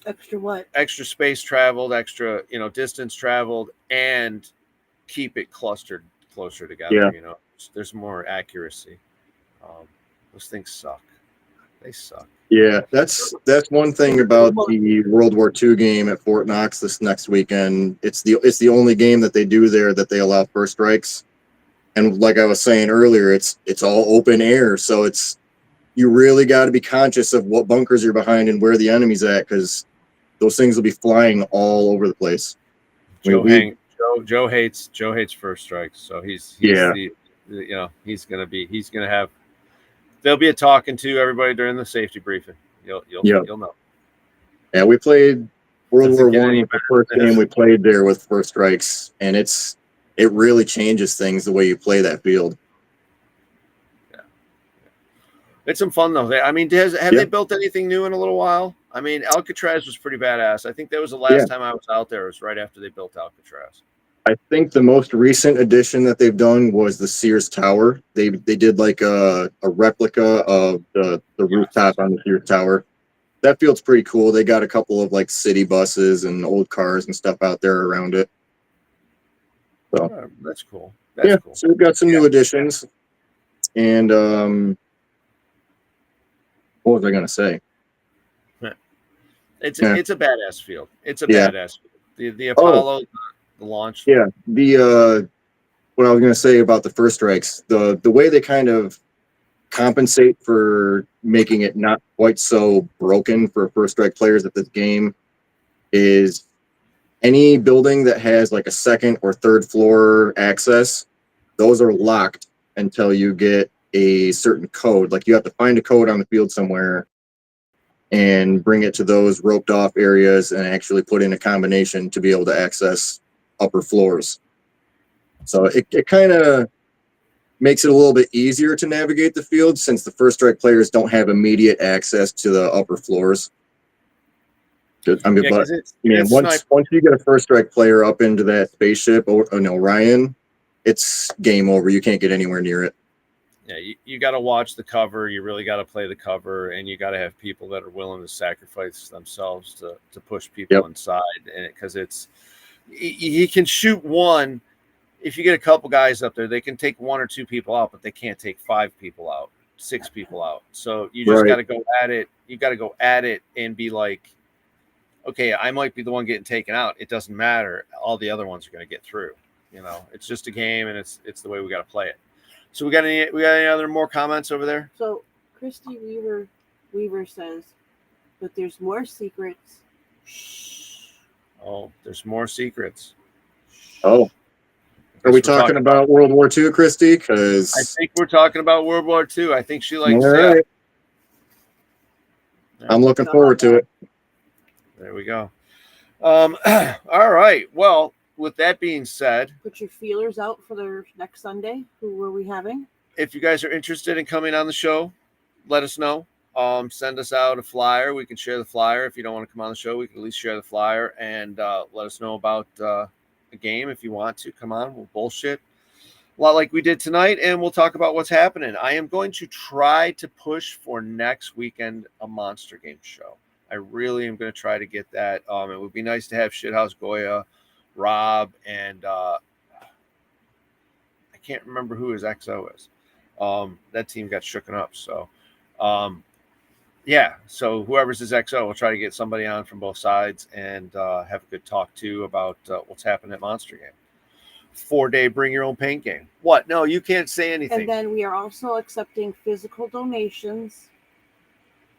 Extra what? Extra space traveled, extra distance traveled, and keep it clustered closer together. Yeah. There's more accuracy. Those things suck. They suck. Yeah, that's one thing about the World War II game at Fort Knox this next weekend. It's the only game that they do there that they allow first strikes. And like I was saying earlier, it's all open air, so you really got to be conscious of what bunkers you're behind and where the enemy's at, because those things will be flying all over the place. Joe hates first strikes, so he's gonna have. There'll be a talking to everybody during the safety briefing. You'll know. Yeah, we played World War I, the first game we played there with first strikes, and it really changes things the way you play that field. Yeah. It's some fun though. Have they built anything new in a little while? I mean, Alcatraz was pretty badass. I think that was the last time I was out there. It was right after they built Alcatraz. I think the most recent addition that they've done was the Sears Tower. They did like a replica of the rooftop on the Sears Tower. That field's pretty cool. They got a couple of like city buses and old cars and stuff out there around it. So that's cool. Cool. So we've got some new additions. And what was I gonna say? It's Yeah. it's a badass field. It's a Yeah. badass field. The Oh, Apollo, the launch. yeah. What I was gonna say about the first strikes, the way they kind of compensate for making it not quite so broken for first strike players at this game is any building that has like a second or third floor access, those are locked until you get a certain code. Like you have to find a code on the field somewhere and bring it to those roped off areas and actually put in a combination to be able to access upper floors. So it kind of makes it a little bit easier to navigate the field since the first strike players don't have immediate access to the upper floors. I mean, Yeah, but because man, it's sniper. once you get a first strike player up into that spaceship or an Orion, it's game over. You can't get anywhere near it. Yeah, you got to watch the cover. You really got to play the cover, and you got to have people that are willing to sacrifice themselves to push people Yep. inside. And because he can shoot one. If you get a couple guys up there, they can take one or two people out, but they can't take 5 people out, 6 people out. So you just got to go at it. You got to go at it and be like, okay, I might be the one getting taken out. It doesn't matter. All the other ones are going to get through. You know, it's just a game, and it's the way we got to play it. So we got any other more comments over there? So Christy Weaver says, but there's more secrets. Oh, there's more secrets. Oh, are we talking about World War II, Christy? Because I think we're talking about World War II. I think she likes. All right. I'm looking forward to it. There we go. All right. Well, with that being said, put your feelers out for the next Sunday. Who were we having? If you guys are interested in coming on the show, let us know. Send us out a flyer. We can share the flyer. If you don't want to come on the show, we can at least share the flyer and let us know about a game. If you want to come on, we'll bullshit a lot like we did tonight, and we'll talk about what's happening. I am going to try to push for next weekend a Monster Game show. I really am going to try to get that. It would be nice to have Shithouse Goya, Rob, and I can't remember who his XO is. That team got shooken up. So, yeah. So whoever's his XO, we'll try to get somebody on from both sides and have a good talk too about what's happening at Monster Game. 4-day bring your own paint game. What? No, you can't say anything. And then we are also accepting physical donations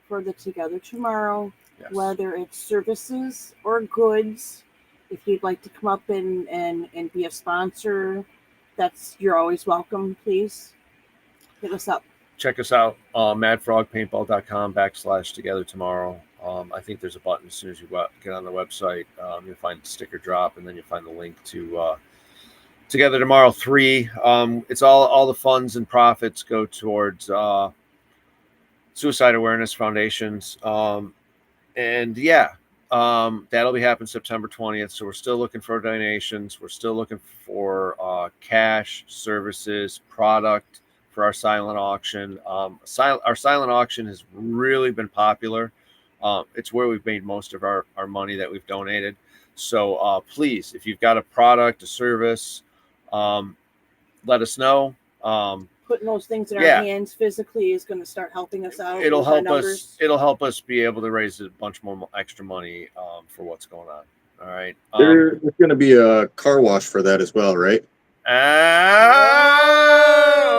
for the Together Tomorrow, whether it's services or goods. If you'd like to come up and be a sponsor, you're always welcome. Please hit us up. Check us out, madfrogpaintball.com/Together Tomorrow. I think there's a button as soon as you get on the website. You'll find sticker drop, and then you'll find the link to Together Tomorrow 3. It's all the funds and profits go towards suicide awareness foundations. And yeah, that'll be happening September 20th. So we're still looking for donations. We're still looking for cash, services, product for our silent auction. Our silent auction has really been popular. It's where we've made most of our money that we've donated. So please, if you've got a product, a service, let us know. Putting those things in our hands physically is going to start helping us out. It'll help us. It'll help us be able to raise a bunch more extra money for what's going on. All right. There's going to be a car wash for that as well, right?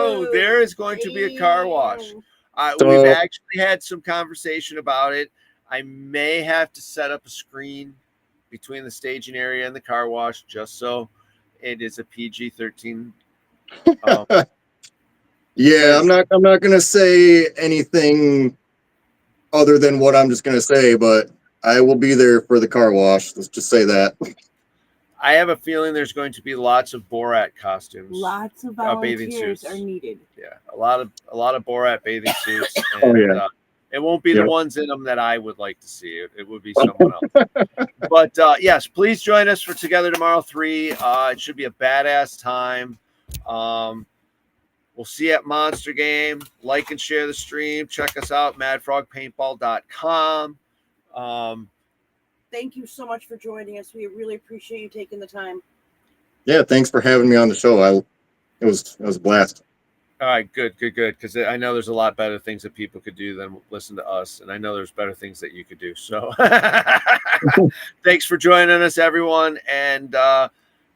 Oh, there is going to be a car wash. We've actually had some conversation about it. I may have to set up a screen between the staging area and the car wash just so it is a PG-13. Yeah, I'm not going to say anything other than what I'm just going to say, but I will be there for the car wash. Let's just say that. I have a feeling there's going to be lots of Borat costumes. Lots of volunteers are needed. Yeah, a lot of Borat bathing suits. And, it won't be the ones in them that I would like to see. It would be someone else. But yes, please join us for Together Tomorrow 3. It should be a badass time. We'll see you at Monster Game. Like and share the stream. Check us out, madfrogpaintball.com. Thank you so much for joining us. We really appreciate you taking the time. Yeah, thanks for having me on the show. It was a blast. All right, good. Because I know there's a lot better things that people could do than listen to us, and I know there's better things that you could do. So, thanks for joining us, everyone. And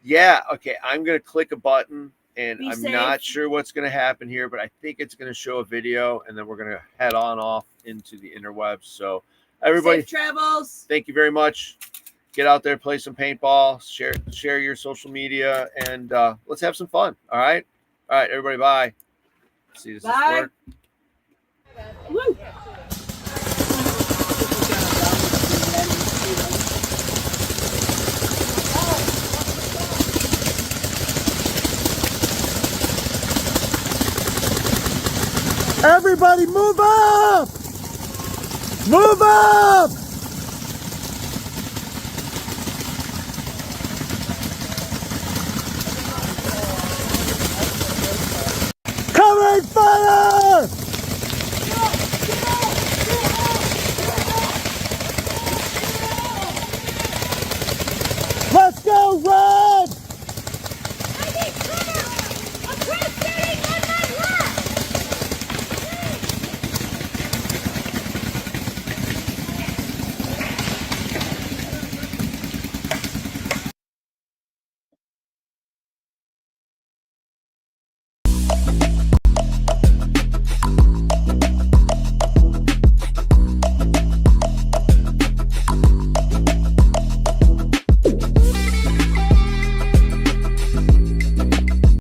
yeah, okay, I'm gonna click a button, and Be I'm safe. not sure what's gonna happen here, but I think it's gonna show a video, and then we're gonna head on off into the interwebs. So, everybody, Safe travels. thank you very much. Get out there, play some paintball, share your social media, and let's have some fun. All right, everybody, bye. See, does this Bye. work? Woo. Everybody move up! Move up!